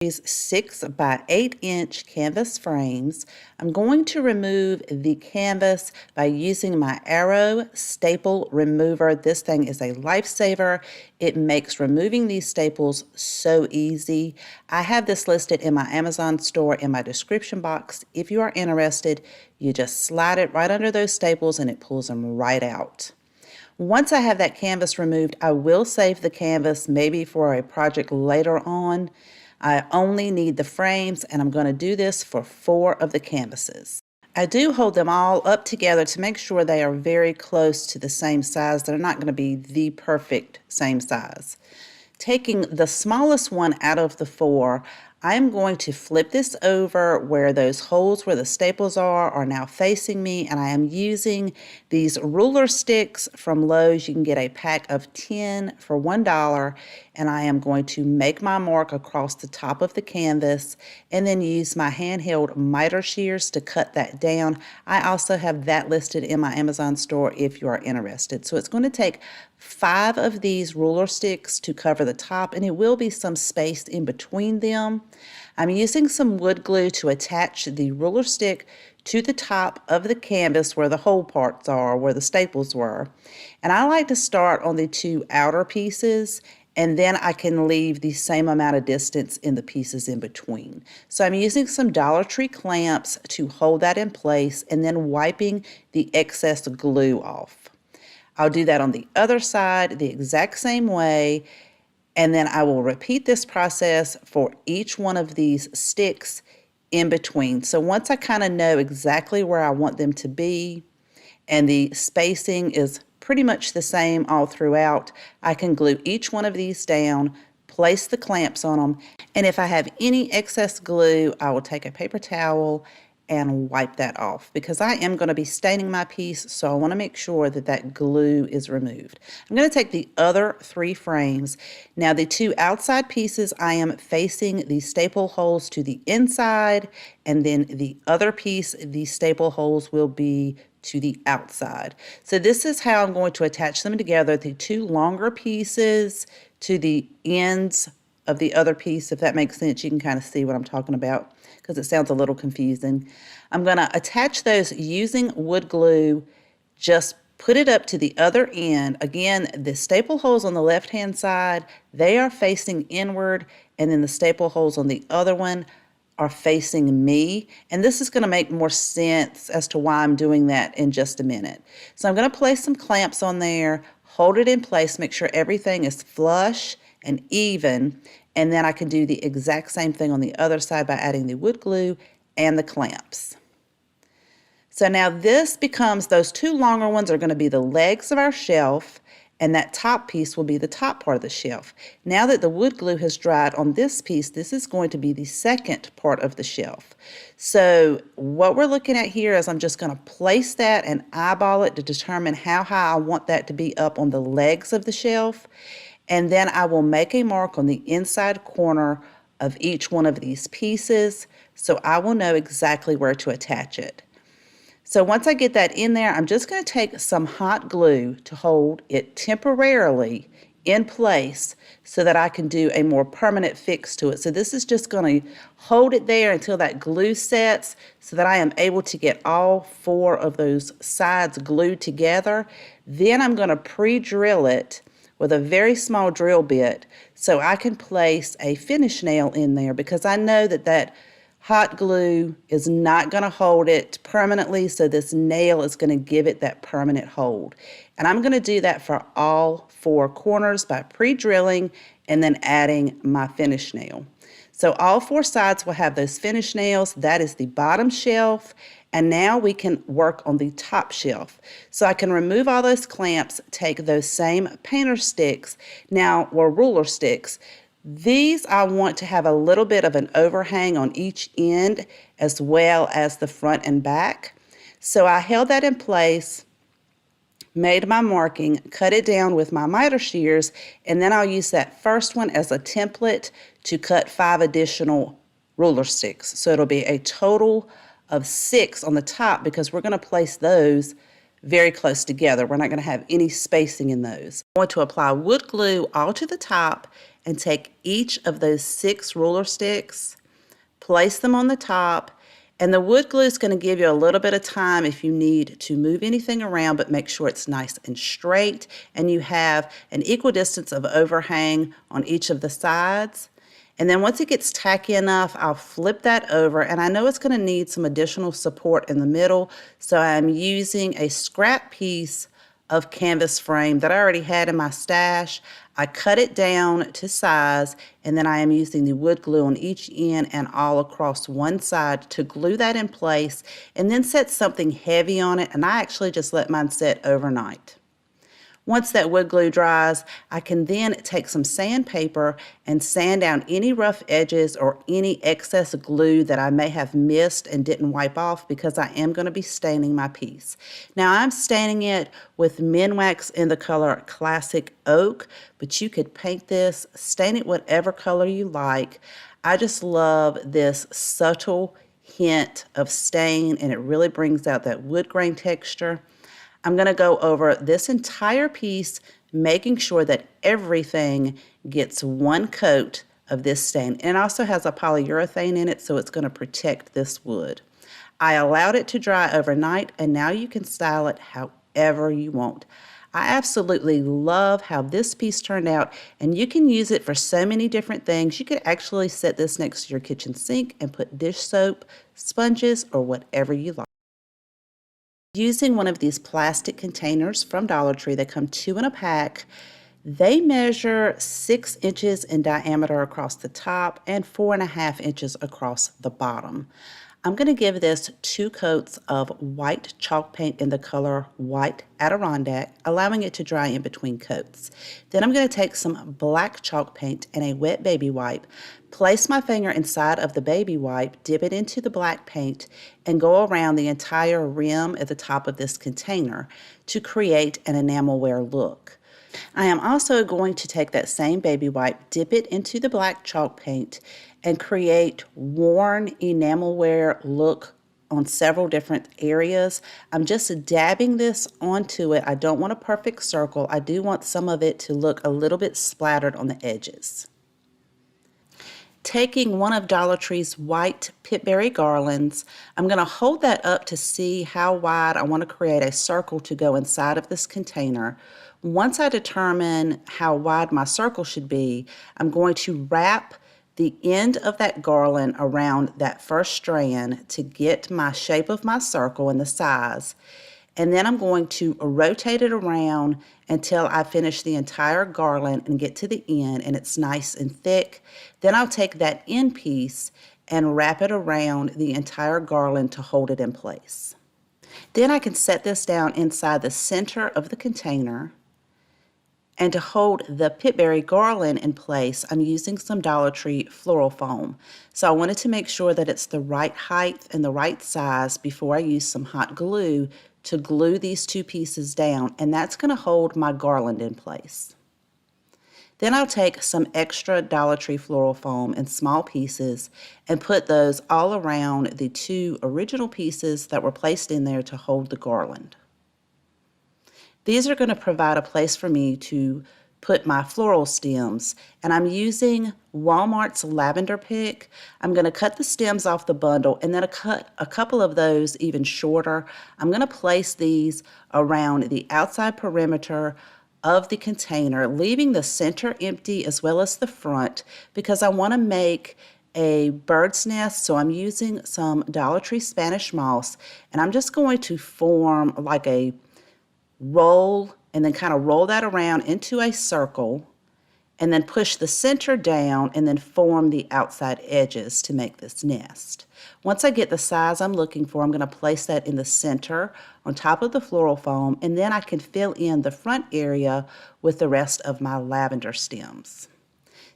These 6 by 8-inch canvas frames. I'm going to remove the canvas by using my Arrow staple remover. This thing is a lifesaver. It makes removing these staples so easy. I have this listed in my Amazon store in my description box. If you are interested, you just slide it right under those staples and it pulls them right out. Once I have that canvas removed, I will save the canvas maybe for a project later on. I only need the frames, and I'm going to do this for 4 of the canvases. I do hold them all up together to make sure they are very close to the same size. They're not going to be the perfect same size. Taking the smallest one out of the 4, I'm going to flip this over where those holes where the staples are now facing me, and I am using these ruler sticks from Lowe's. You can get a pack of 10 for $1, and I am going to make my mark across the top of the canvas and then use my handheld miter shears to cut that down. I also have that listed in my Amazon store if you are interested. So it's going to take 5 of these ruler sticks to cover the top, and it will be some space in between them. I'm using some wood glue to attach the ruler stick to the top of the canvas where the hole parts are, where the staples were. And I like to start on the 2 outer pieces, and then I can leave the same amount of distance in the pieces in between. So I'm using some Dollar Tree clamps to hold that in place and then wiping the excess glue off. I'll do that on the other side the exact same way, and then I will repeat this process for each one of these sticks in between. So once I kind of know exactly where I want them to be and the spacing is pretty much the same all throughout, I can glue each one of these down, place the clamps on them, and if I have any excess glue, I will take a paper towel and wipe that off because I am going to be staining my piece, so I want to make sure that that glue is removed. I'm going to take the other 3 frames. Now the 2 outside pieces, I am facing the staple holes to the inside, and then the other piece, the staple holes will be to the outside. So this is how I'm going to attach them together, the 2 longer pieces to the ends of the other piece. If that makes sense, you can kind of see what I'm talking about because it sounds a little confusing. I'm going to attach those using wood glue, just put it up to the other end. Again, the staple holes on the left-hand side, they are facing inward, and then the staple holes on the other one are facing me. And this is going to make more sense as to why I'm doing that in just a minute. So I'm going to place some clamps on there, hold it in place, make sure everything is flush and even, and then I can do the exact same thing on the other side by adding the wood glue and the clamps. So now this becomes, those 2 longer ones are going to be the legs of our shelf, and that top piece will be the top part of the shelf. Now that the wood glue has dried on this piece, this is going to be the second part of the shelf. So what we're looking at here is I'm just going to place that and eyeball it to determine how high I want that to be up on the legs of the shelf. And then I will make a mark on the inside corner of each one of these pieces so I will know exactly where to attach it. So once I get that in there, I'm just going to take some hot glue to hold it temporarily in place so that I can do a more permanent fix to it. So this is just going to hold it there until that glue sets so that I am able to get all 4 of those sides glued together. Then I'm going to pre-drill it with a very small drill bit so I can place a finish nail in there, because I know that that hot glue is not going to hold it permanently, so this nail is going to give it that permanent hold. And I'm going to do that for all 4 corners by pre-drilling and then adding my finish nail. So all 4 sides will have those finish nails. That is the bottom shelf. And now we can work on the top shelf. So I can remove all those clamps, take those same painter sticks, or ruler sticks. These I want to have a little bit of an overhang on each end as well as the front and back. So I held that in place, made my marking, cut it down with my miter shears, and then I'll use that first one as a template to cut 5 additional ruler sticks. So it'll be a total of 6 on the top, because we're going to place those very close together. We're not going to have any spacing in those. I'm going to apply wood glue all to the top and take each of those 6 ruler sticks, place them on the top, and the wood glue is going to give you a little bit of time if you need to move anything around, but make sure it's nice and straight and you have an equal distance of overhang on each of the sides. And then once it gets tacky enough, I'll flip that over, and I know it's going to need some additional support in the middle, so I'm using a scrap piece of canvas frame that I already had in my stash. I cut it down to size, and then I am using the wood glue on each end and all across one side to glue that in place, and then set something heavy on it, and I actually just let mine set overnight. Once that wood glue dries, I can then take some sandpaper and sand down any rough edges or any excess glue that I may have missed and didn't wipe off, because I am going to be staining my piece. Now I'm staining it with Minwax in the color Classic Oak, but you could paint this, stain it whatever color you like. I just love this subtle hint of stain, and it really brings out that wood grain texture. I'm going to go over this entire piece, making sure that everything gets one coat of this stain. And it also has a polyurethane in it, so it's going to protect this wood. I allowed it to dry overnight, and now you can style it however you want. I absolutely love how this piece turned out, and you can use it for so many different things. You could actually set this next to your kitchen sink and put dish soap, sponges, or whatever you like. Using one of these plastic containers from Dollar Tree, they come 2 in a pack. They measure 6 inches in diameter across the top and 4.5 inches across the bottom. I'm going to give this 2 coats of white chalk paint in the color White Adirondack, allowing it to dry in between coats. Then I'm going to take some black chalk paint and a wet baby wipe, place my finger inside of the baby wipe, dip it into the black paint, and go around the entire rim at the top of this container to create an enamelware look. I am also going to take that same baby wipe, dip it into the black chalk paint, and create worn enamelware look on several different areas. I'm just dabbing this onto it. I don't want a perfect circle. I do want some of it to look a little bit splattered on the edges. Taking one of Dollar Tree's white pitberry garlands, I'm going to hold that up to see how wide I want to create a circle to go inside of this container. Once I determine how wide my circle should be, I'm going to wrap the end of that garland around that first strand to get my shape of my circle and the size. And then I'm going to rotate it around until I finish the entire garland and get to the end and it's nice and thick. Then I'll take that end piece and wrap it around the entire garland to hold it in place. Then I can set this down inside the center of the container. And to hold the pitberry garland in place, I'm using some Dollar Tree floral foam. So I wanted to make sure that it's the right height and the right size before I use some hot glue to glue these 2 pieces down, and that's going to hold my garland in place. Then I'll take some extra Dollar Tree floral foam in small pieces and put those all around the 2 original pieces that were placed in there to hold the garland. These are going to provide a place for me to put my floral stems, and I'm using Walmart's Lavender pick. I'm going to cut the stems off the bundle and then cut a couple of those even shorter. I'm going to place these around the outside perimeter of the container, leaving the center empty as well as the front because I want to make a bird's nest. So I'm using some Dollar Tree Spanish moss, and I'm just going to form like a roll and then kind of roll that around into a circle and then push the center down and then form the outside edges to make this nest. Once I get the size I'm looking for, I'm going to place that in the center on top of the floral foam, and then I can fill in the front area with the rest of my lavender stems.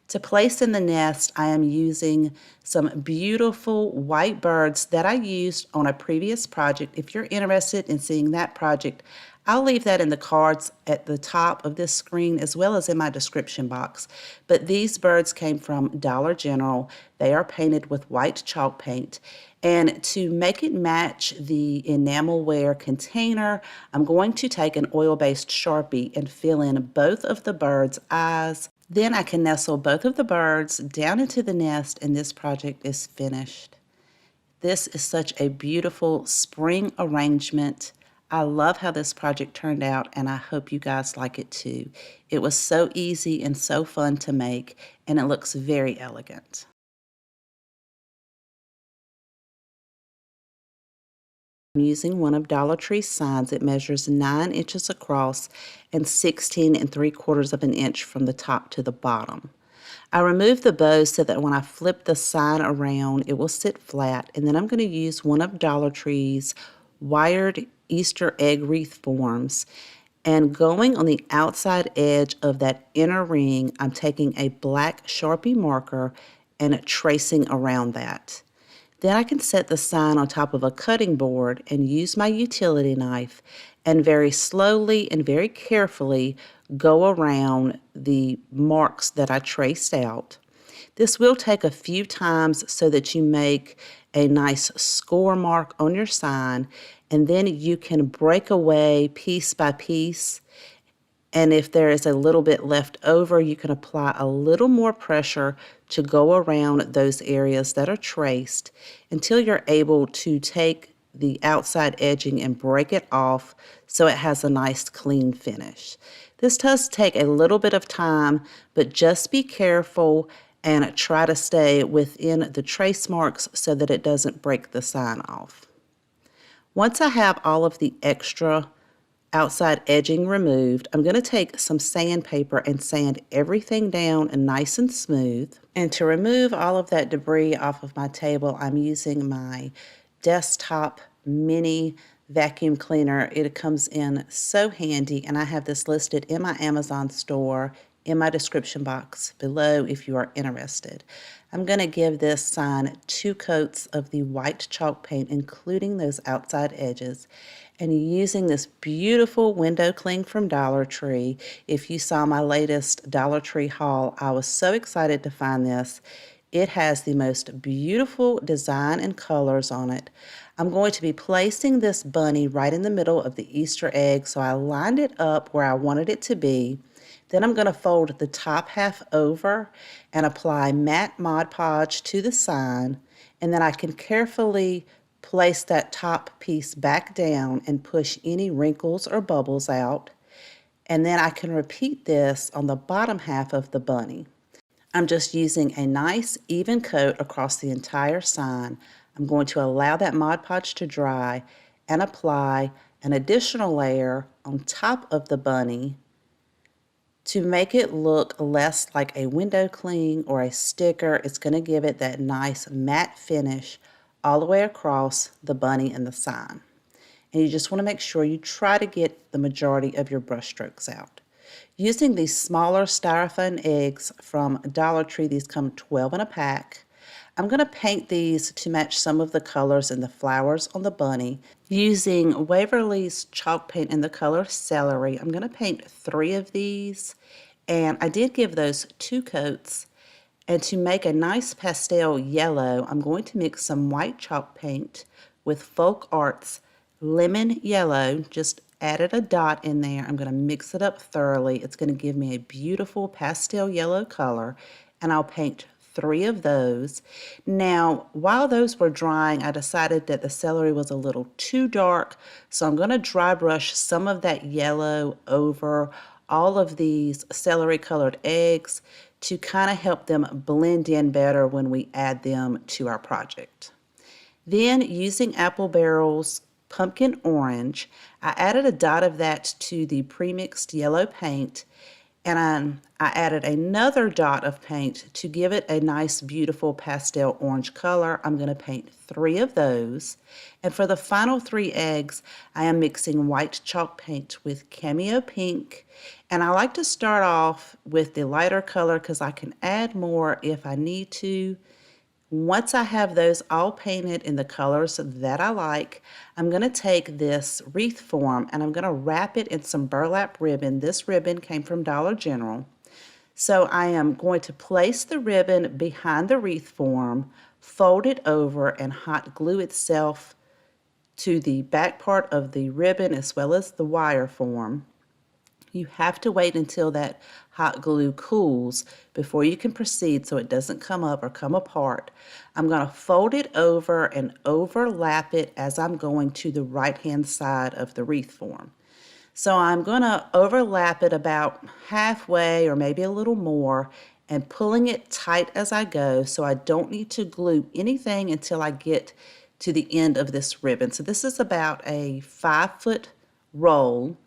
To place in the nest, I am using some beautiful white birds that I used on a previous project. If you're interested in seeing that project, I'll leave that in the cards at the top of this screen as well as in my description box. But these birds came from Dollar General. They are painted with white chalk paint. And to make it match the Enamelware container, I'm going to take an oil-based Sharpie and fill in both of the birds' eyes. Then I can nestle both of the birds down into the nest, and this project is finished. This is such a beautiful spring arrangement. I love how this project turned out, and I hope you guys like it too. It was so easy and so fun to make, and it looks very elegant. I'm using one of Dollar Tree's signs. It measures 9 inches across and 16 3/4 of an inch from the top to the bottom. I removed the bow so that when I flip the sign around, it will sit flat, and then I'm going to use one of Dollar Tree's wired Easter egg wreath forms, and going on the outside edge of that inner ring, I'm taking a black Sharpie marker and tracing around that. Then I can set the sign on top of a cutting board and use my utility knife and very slowly and very carefully go around the marks that I traced out. This will take a few times so that you make a nice score mark on your sign, and then you can break away piece by piece. And if there is a little bit left over, you can apply a little more pressure to go around those areas that are traced until you're able to take the outside edging and break it off so it has a nice clean finish. This does take a little bit of time, but just be careful and try to stay within the trace marks so that it doesn't break the sign off. Once I have all of the extra outside edging removed, I'm going to take some sandpaper and sand everything down and nice and smooth. And to remove all of that debris off of my table, I'm using my desktop mini vacuum cleaner. It comes in so handy, and I have this listed in my Amazon store in my description box below if you are interested. I'm going to give this sign 2 coats of the white chalk paint, including those outside edges, and using this beautiful window cling from Dollar Tree. If you saw my latest Dollar Tree haul, I was so excited to find this. It has the most beautiful design and colors on it. I'm going to be placing this bunny right in the middle of the Easter egg, so I lined it up where I wanted it to be. Then I'm going to fold the top half over and apply matte Mod Podge to the sign, and then I can carefully place that top piece back down and push any wrinkles or bubbles out. And then I can repeat this on the bottom half of the bunny. I'm just using a nice even coat across the entire sign. I'm going to allow that Mod Podge to dry and apply an additional layer on top of the bunny to make it look less like a window cling or a sticker. It's going to give it that nice matte finish all the way across the bunny and the sign. And you just want to make sure you try to get the majority of your brush strokes out. Using these smaller styrofoam eggs from Dollar Tree, these come 12 in a pack. I'm going to paint these to match some of the colors in the flowers on the bunny. Using Waverly's chalk paint in the color Celery, I'm going to paint 3 of these, and I did give those 2 coats. And to make a nice pastel yellow, I'm going to mix some white chalk paint with Folk Arts Lemon Yellow, just added a dot in there. I'm going to mix it up thoroughly. It's going to give me a beautiful pastel yellow color, and I'll paint 3 of those. Now, while those were drying, I decided that the celery was a little too dark, so I'm going to dry brush some of that yellow over all of these celery colored eggs to kind of help them blend in better when we add them to our project. Then, using Apple Barrel's pumpkin orange, I added a dot of that to the premixed yellow paint, and I added another dot of paint to give it a nice, beautiful pastel orange color. I'm going to paint 3 of those. And for the final 3 eggs, I am mixing white chalk paint with cameo pink. And I like to start off with the lighter color because I can add more if I need to. Once I have those all painted in the colors that I like, I'm going to take this wreath form and I'm going to wrap it in some burlap ribbon. This ribbon came from Dollar General. So I am going to place the ribbon behind the wreath form, fold it over, and hot glue itself to the back part of the ribbon as well as the wire form. You have to wait until that hot glue cools before you can proceed so it doesn't come up or come apart. I'm going to fold it over and overlap it as I'm going to the right-hand side of the wreath form. So I'm going to overlap it about halfway or maybe a little more and pulling it tight as I go so I don't need to glue anything until I get to the end of this ribbon. So this is about a 5-foot roll.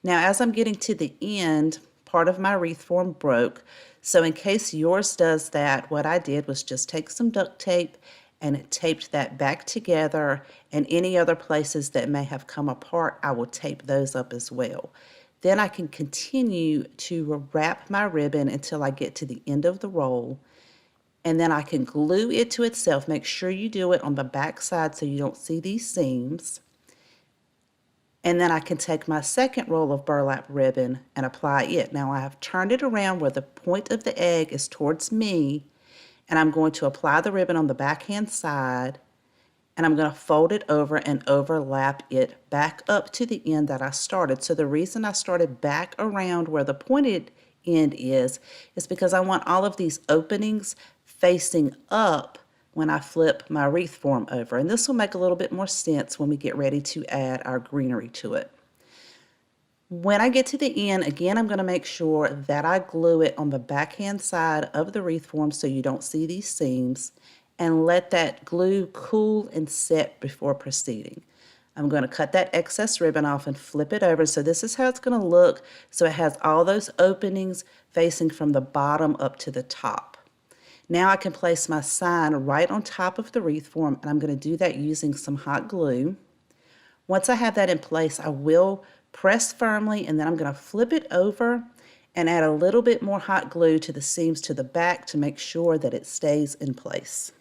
Now, as I'm getting to the end, part of my wreath form broke. So in case yours does that, what I did was just take some duct tape and it taped that back together, and any other places that may have come apart, I will tape those up as well. Then I can continue to wrap my ribbon until I get to the end of the roll, and then I can glue it to itself. Make sure you do it on the back side so you don't see these seams. And then I can take my second roll of burlap ribbon and apply it. Now I have turned it around where the point of the egg is towards me, and I'm going to apply the ribbon on the backhand side, and I'm going to fold it over and overlap it back up to the end that I started. So the reason I started back around where the pointed end is because I want all of these openings facing up when I flip my wreath form over. And this will make a little bit more sense when we get ready to add our greenery to it. When I get to the end, again, I'm going to make sure that I glue it on the backhand side of the wreath form so you don't see these seams, and let that glue cool and set before proceeding. I'm going to cut that excess ribbon off and flip it over. So this is how it's going to look. So it has all those openings facing from the bottom up to the top. Now I can place my sign right on top of the wreath form, and I'm going to do that using some hot glue. Once I have that in place, I will press firmly, and then I'm going to flip it over and add a little bit more hot glue to the seams to the back to make sure that it stays in place.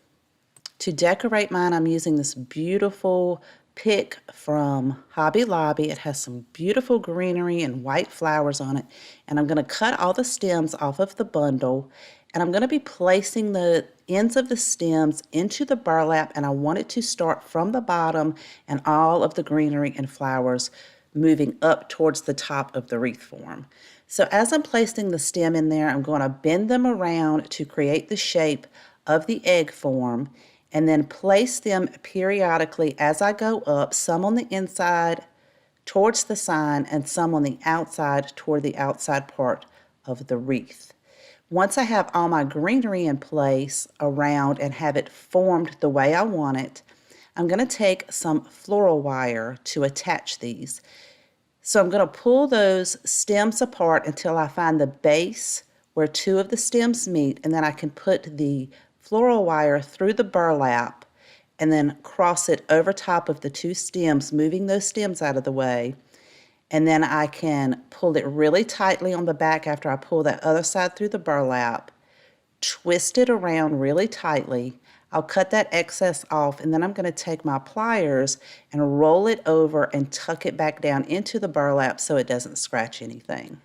To decorate mine, I'm using this beautiful pick from Hobby Lobby. It has some beautiful greenery and white flowers on it, and I'm going to cut all the stems off of the bundle, and I'm going to be placing the ends of the stems into the burlap, and I want it to start from the bottom and all of the greenery and flowers moving up towards the top of the wreath form. So as I'm placing the stem in there, I'm going to bend them around to create the shape of the egg form, and then place them periodically as I go up, some on the inside towards the sign and some on the outside toward the outside part of the wreath. Once I have all my greenery in place around and have it formed the way I want it, I'm going to take some floral wire to attach these. So I'm going to pull those stems apart until I find the base where 2 of the stems meet, and then I can put the floral wire through the burlap and then cross it over top of the 2 stems, moving those stems out of the way. And then I can pull it really tightly on the back after I pull that other side through the burlap, twist it around really tightly. I'll cut that excess off, and then I'm going to take my pliers and roll it over and tuck it back down into the burlap so it doesn't scratch anything.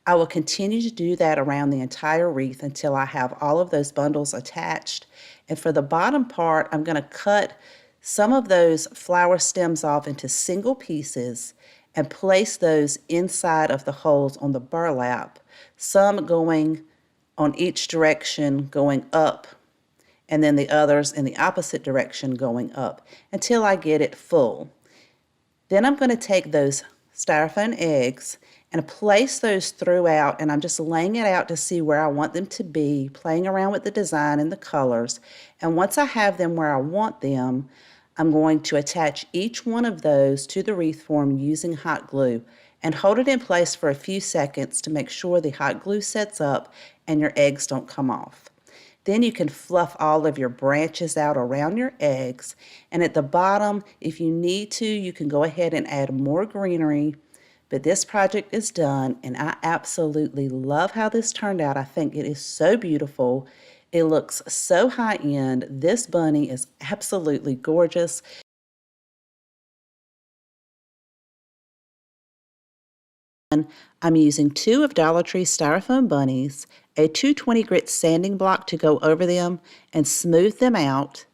I will continue to do that around the entire wreath until I have all of those bundles attached. And for the bottom part, I'm going to cut some of those flower stems off into single pieces, and place those inside of the holes on the burlap, some going on each direction going up, and then the others in the opposite direction going up until I get it full. Then I'm going to take those styrofoam eggs and place those throughout, and I'm just laying it out to see where I want them to be, playing around with the design and the colors. And once I have them where I want them, I'm going to attach each one of those to the wreath form using hot glue and hold it in place for a few seconds to make sure the hot glue sets up and your eggs don't come off. Then you can fluff all of your branches out around your eggs. And at the bottom, if you need to, you can go ahead and add more greenery. But this project is done, and I absolutely love how this turned out. I think it is so beautiful. It looks so high-end. This bunny is absolutely gorgeous. I'm using 2 of Dollar Tree's styrofoam bunnies, a 220 grit sanding block to go over them and smooth them out.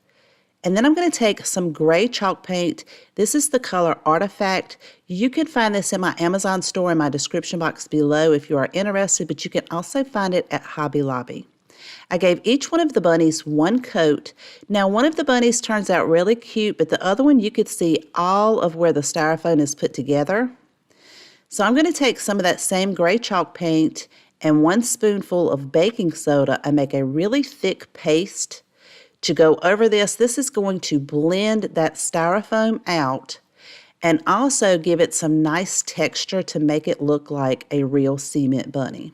And then I'm going to take some gray chalk paint. This is the color Artifact. You can find this in my Amazon store in my description box below if you are interested, but you can also find it at Hobby Lobby. I gave each one of the bunnies one coat. Now, one of the bunnies turns out really cute, but the other one you could see all of where the styrofoam is put together. So I'm going to take some of that same gray chalk paint and 1 spoonful of baking soda and make a really thick paste to go over this. This is going to blend that styrofoam out and also give it some nice texture to make it look like a real cement bunny.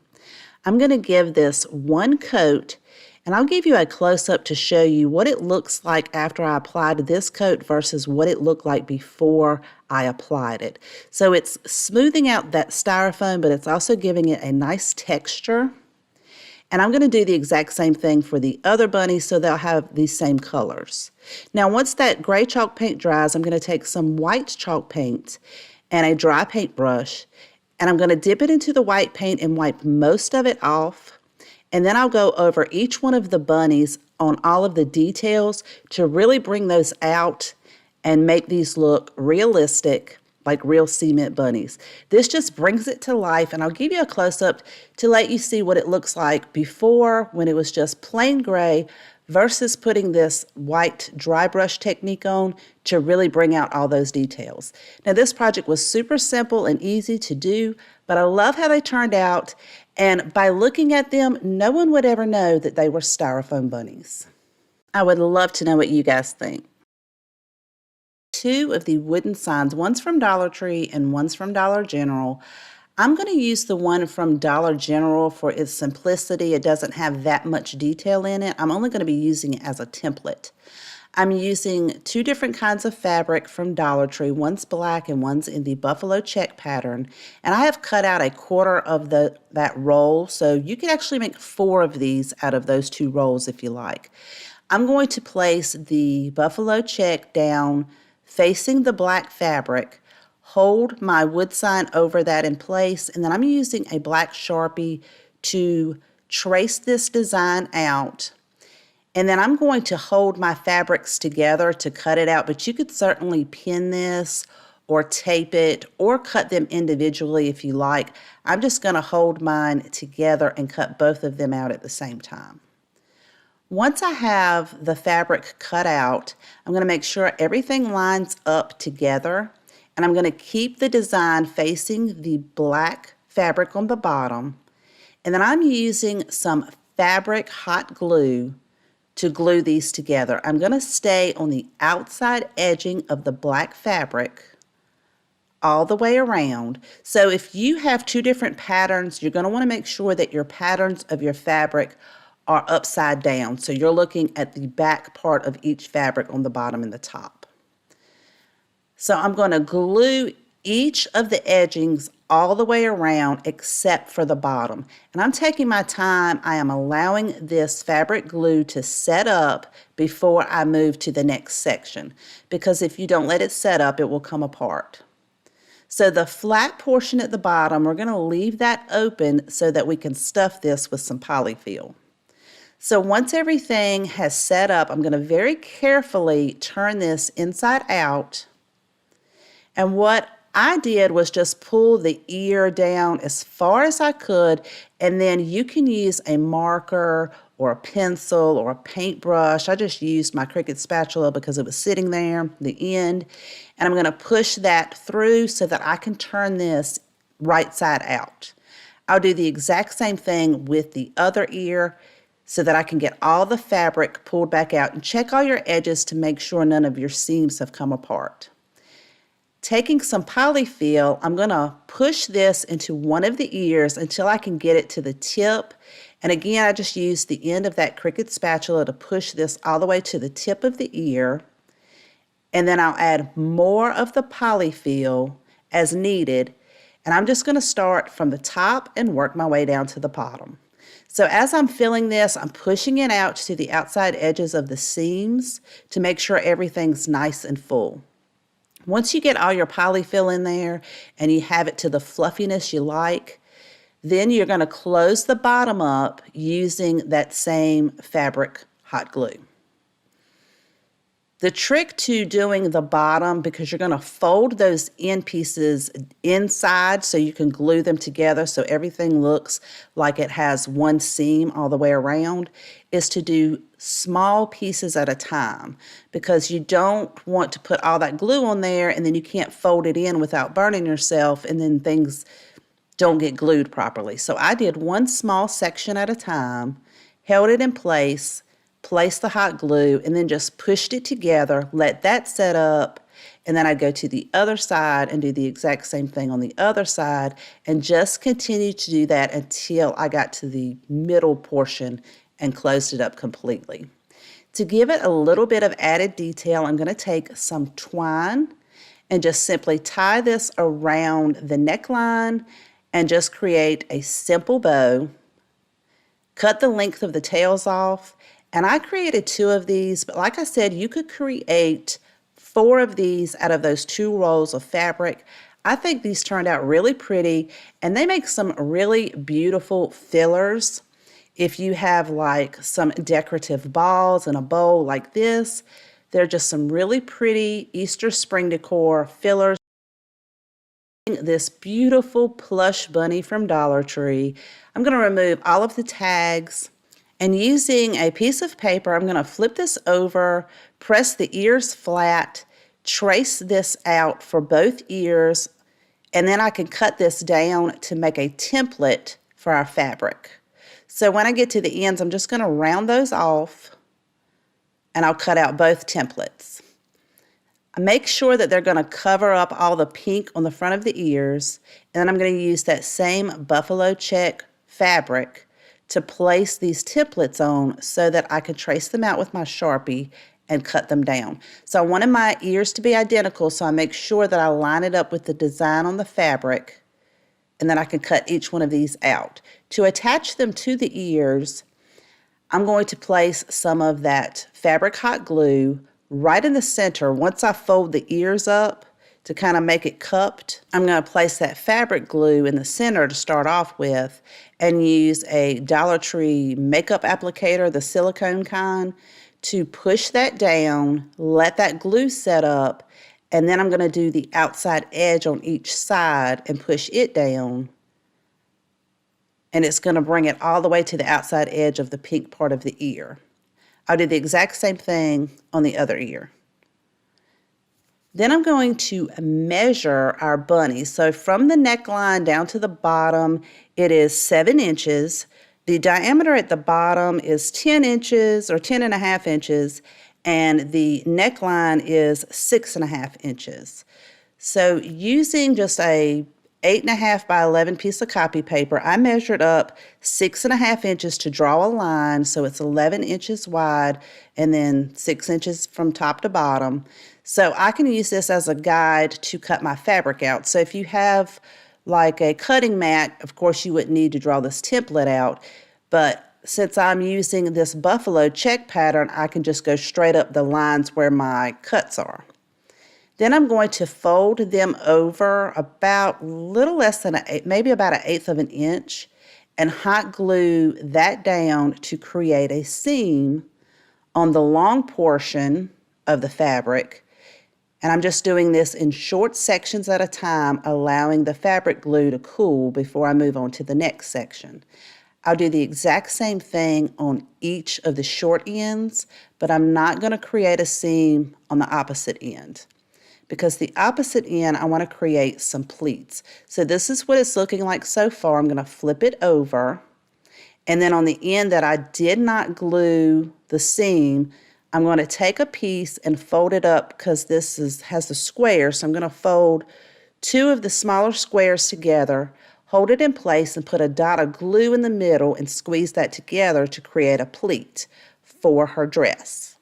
I'm going to give this one coat, and I'll give you a close-up to show you what it looks like after I applied this coat versus what it looked like before I applied it. So it's smoothing out that styrofoam, but it's also giving it a nice texture. And I'm going to do the exact same thing for the other bunnies so they'll have these same colors. Now, once that gray chalk paint dries, I'm going to take some white chalk paint and a dry paintbrush, and I'm going to dip it into the white paint and wipe most of it off. And then I'll go over each one of the bunnies on all of the details to really bring those out and make these look realistic, like real cement bunnies. This just brings it to life, and I'll give you a close-up to let you see what it looks like before when it was just plain gray versus putting this white dry brush technique on to really bring out all those details. Now, this project was super simple and easy to do, but I love how they turned out, and by looking at them, no one would ever know that they were styrofoam bunnies. I would love to know what you guys think. 2 of the wooden signs, one's from Dollar Tree and one's from Dollar General. I'm going to use the one from Dollar General for its simplicity. It doesn't have that much detail in it. I'm only going to be using it as a template. I'm using 2 different kinds of fabric from Dollar Tree. One's black and one's in the buffalo check pattern. And I have cut out a quarter of that roll, so you can actually make 4 of these out of those 2 rolls if you like. I'm going to place the buffalo check down facing the black fabric, hold my wood sign over that in place, and then I'm using a black Sharpie to trace this design out. And then I'm going to hold my fabrics together to cut it out, but you could certainly pin this or tape it or cut them individually if you like. I'm just going to hold mine together and cut both of them out at the same time. Once I have the fabric cut out, I'm going to make sure everything lines up together, and I'm going to keep the design facing the black fabric on the bottom, and then I'm using some fabric hot glue to glue these together. I'm going to stay on the outside edging of the black fabric all the way around. So if you have 2 different patterns, you're going to want to make sure that your patterns of your fabric are upside down. So you're looking at the back part of each fabric on the bottom and the top. So I'm going to glue each of the edgings all the way around except for the bottom. And I'm taking my time. I am allowing this fabric glue to set up before I move to the next section, because if you don't let it set up, it will come apart. So the flat portion at the bottom, we're going to leave that open so that we can stuff this with some polyfill. So once everything has set up, I'm going to very carefully turn this inside out. And what I did was just pull the ear down as far as I could, and then you can use a marker or a pencil or a paintbrush. I just used my Cricut spatula because it was sitting there, the end, and I'm going to push that through so that I can turn this right side out. I'll do the exact same thing with the other ear so that I can get all the fabric pulled back out, and check all your edges to make sure none of your seams have come apart. Taking some polyfill, I'm going to push this into one of the ears until I can get it to the tip. And again, I just use the end of that Cricut spatula to push this all the way to the tip of the ear. And then I'll add more of the polyfill as needed. And I'm just going to start from the top and work my way down to the bottom. So as I'm filling this, I'm pushing it out to the outside edges of the seams to make sure everything's nice and full. Once you get all your polyfill in there and you have it to the fluffiness you like, then you're going to close the bottom up using that same fabric hot glue. The trick to doing the bottom, because you're going to fold those end pieces inside so you can glue them together so everything looks like it has one seam all the way around, is to do small pieces at a time, because you don't want to put all that glue on there and then you can't fold it in without burning yourself, and then things don't get glued properly. So I did one small section at a time, held it in place, placed the hot glue, and then just pushed it together, let that set up, and then I'd go to the other side and do the exact same thing on the other side, and just continue to do that until I got to the middle portion and closed it up completely. To give it a little bit of added detail, I'm going to take some twine and just simply tie this around the neckline and just create a simple bow. Cut the length of the tails off, and I created 2 of these, but like I said, you could create 4 of these out of those 2 rolls of fabric. I think these turned out really pretty, and they make some really beautiful fillers. If you have like some decorative balls in a bowl like this, they're just some really pretty Easter spring decor fillers. This beautiful plush bunny from Dollar Tree. I'm going to remove all of the tags, and using a piece of paper, I'm going to flip this over, press the ears flat, trace this out for both ears, and then I can cut this down to make a template for our fabric. So when I get to the ends, I'm just going to round those off, and I'll cut out both templates. Make sure that they're going to cover up all the pink on the front of the ears, and then I'm going to use that same buffalo check fabric to place these templates on so that I can trace them out with my Sharpie and cut them down. So I wanted my ears to be identical, so I make sure that I line it up with the design on the fabric, and then I can cut each one of these out. To attach them to the ears, I'm going to place some of that fabric hot glue right in the center. Once I fold the ears up to kind of make it cupped, I'm going to place that fabric glue in the center to start off with, and use a Dollar Tree makeup applicator, the silicone kind, to push that down, let that glue set up, and then I'm going to do the outside edge on each side and push it down. And it's going to bring it all the way to the outside edge of the pink part of the ear. I'll do the exact same thing on the other ear. Then I'm going to measure our bunny. So from the neckline down to the bottom, it is 7 inches. The diameter at the bottom is 10 inches or 10.5 inches, and the neckline is 6.5 inches. So using just a 8.5 by 11 piece of copy paper, I measured up 6.5 inches to draw a line, so it's 11 inches wide and then 6 inches from top to bottom. So I can use this as a guide to cut my fabric out. So if you have like a cutting mat, of course you wouldn't need to draw this template out, but since I'm using this buffalo check pattern, I can just go straight up the lines where my cuts are. Then I'm going to fold them over about a little less than maybe about 1/8 of an inch, and hot glue that down to create a seam on the long portion of the fabric. And I'm just doing this in short sections at a time, allowing the fabric glue to cool before I move on to the next section. I'll do the exact same thing on each of the short ends, but I'm not going to create a seam on the opposite end, because the opposite end I want to create some pleats. So this is what it's looking like so far. I'm going to flip it over, and then on the end that I did not glue the seam, I'm going to take a piece and fold it up, because this has a square. So I'm going to fold two of the smaller squares together, hold it in place, and put a dot of glue in the middle and squeeze that together to create a pleat for her dress.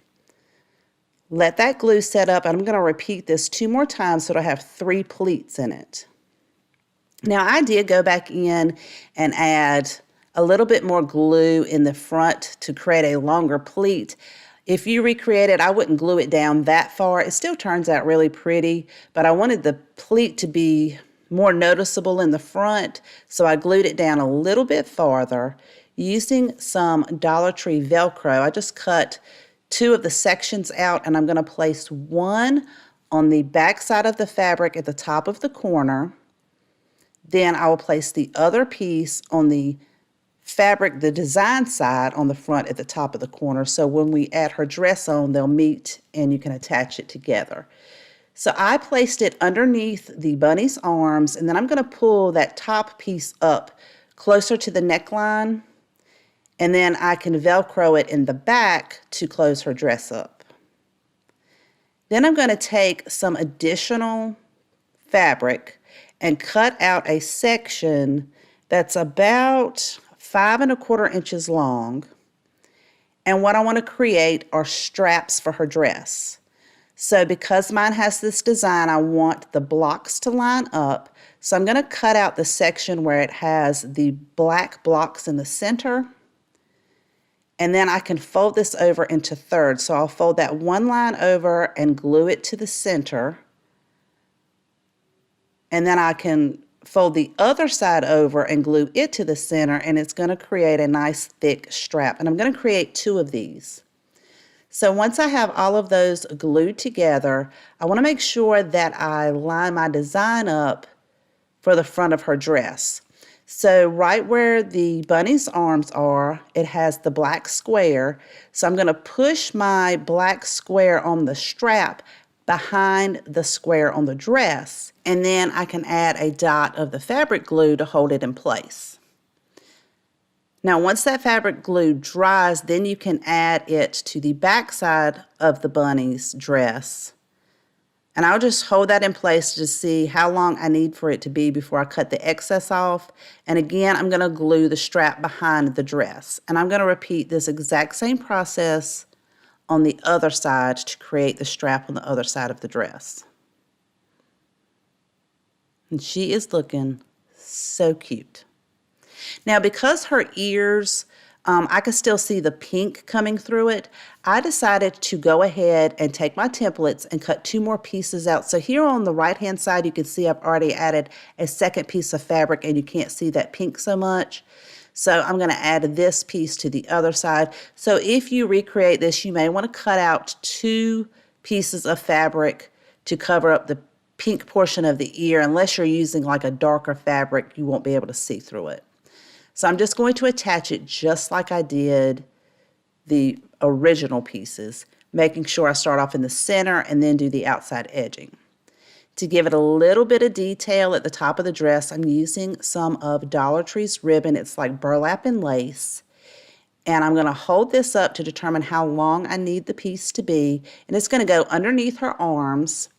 Let that glue set up, and I'm going to repeat this 2 more times so it'll have 3 pleats in it. Now I did go back in and add a little bit more glue in the front to create a longer pleat. If you recreate it, I wouldn't glue it down that far. It still turns out really pretty, but I wanted the pleat to be more noticeable in the front, so I glued it down a little bit farther using some Dollar Tree Velcro. I just cut 2 of the sections out, and I'm going to place one on the back side of the fabric at the top of the corner. Then I will place the other piece on the fabric, the design side, on the front at the top of the corner. So when we add her dress on, they'll meet and you can attach it together. So I placed it underneath the bunny's arms, and then I'm going to pull that top piece up closer to the neckline, and then I can Velcro it in the back to close her dress up. Then I'm going to take some additional fabric and cut out a section that's about 5 1/4 inches long. And what I want to create are straps for her dress. So because mine has this design, I want the blocks to line up. So I'm going to cut out the section where it has the black blocks in the center. And then I can fold this over into thirds. So I'll fold that one line over and glue it to the center. And then I can fold the other side over and glue it to the center, and it's going to create a nice thick strap. And I'm going to create 2 of these. So once I have all of those glued together, I want to make sure that I line my design up for the front of her dress. So right where the bunny's arms are, it has the black square. So I'm going to push my black square on the strap behind the square on the dress, and then I can add a dot of the fabric glue to hold it in place. Now once that fabric glue dries, then you can add it to the back side of the bunny's dress. And I'll just hold that in place to see how long I need for it to be before I cut the excess off. And again, I'm going to glue the strap behind the dress. And I'm going to repeat this exact same process on the other side to create the strap on the other side of the dress. And she is looking so cute. Now, because her ears, I can still see the pink coming through it, I decided to go ahead and take my templates and cut 2 more pieces out. So here on the right-hand side, you can see I've already added a second piece of fabric, and you can't see that pink so much. So I'm going to add this piece to the other side. So if you recreate this, you may want to cut out 2 pieces of fabric to cover up the pink portion of the ear. Unless you're using like a darker fabric, you won't be able to see through it. So I'm just going to attach it just like I did the original pieces, making sure I start off in the center and then do the outside edging. To give it a little bit of detail at the top of the dress, I'm using some of Dollar Tree's ribbon. It's like burlap and lace. And I'm going to hold this up to determine how long I need the piece to be. And it's going to go underneath her arms.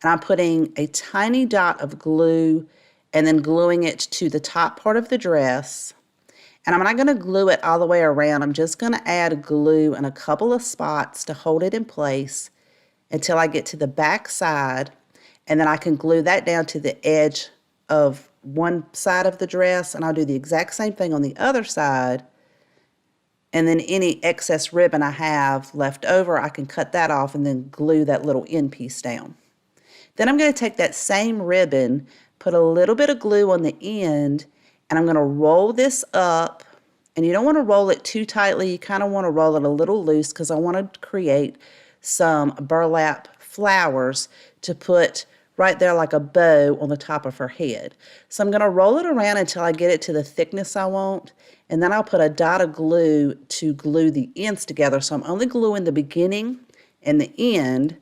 And I'm putting a tiny dot of glue and then gluing it to the top part of the dress. And I'm not going to glue it all the way around. I'm just going to add glue in a couple of spots to hold it in place until I get to the back side. And then I can glue that down to the edge of one side of the dress, and I'll do the exact same thing on the other side. And then any excess ribbon I have left over, I can cut that off and then glue that little end piece down. Then I'm going to take that same ribbon, put a little bit of glue on the end, and I'm going to roll this up. And you don't want to roll it too tightly. You kind of want to roll it a little loose because I want to create some burlap flowers to put right there like a bow on the top of her head. So I'm going to roll it around until I get it to the thickness I want, and then I'll put a dot of glue to glue the ends together. So I'm only gluing the beginning and the end,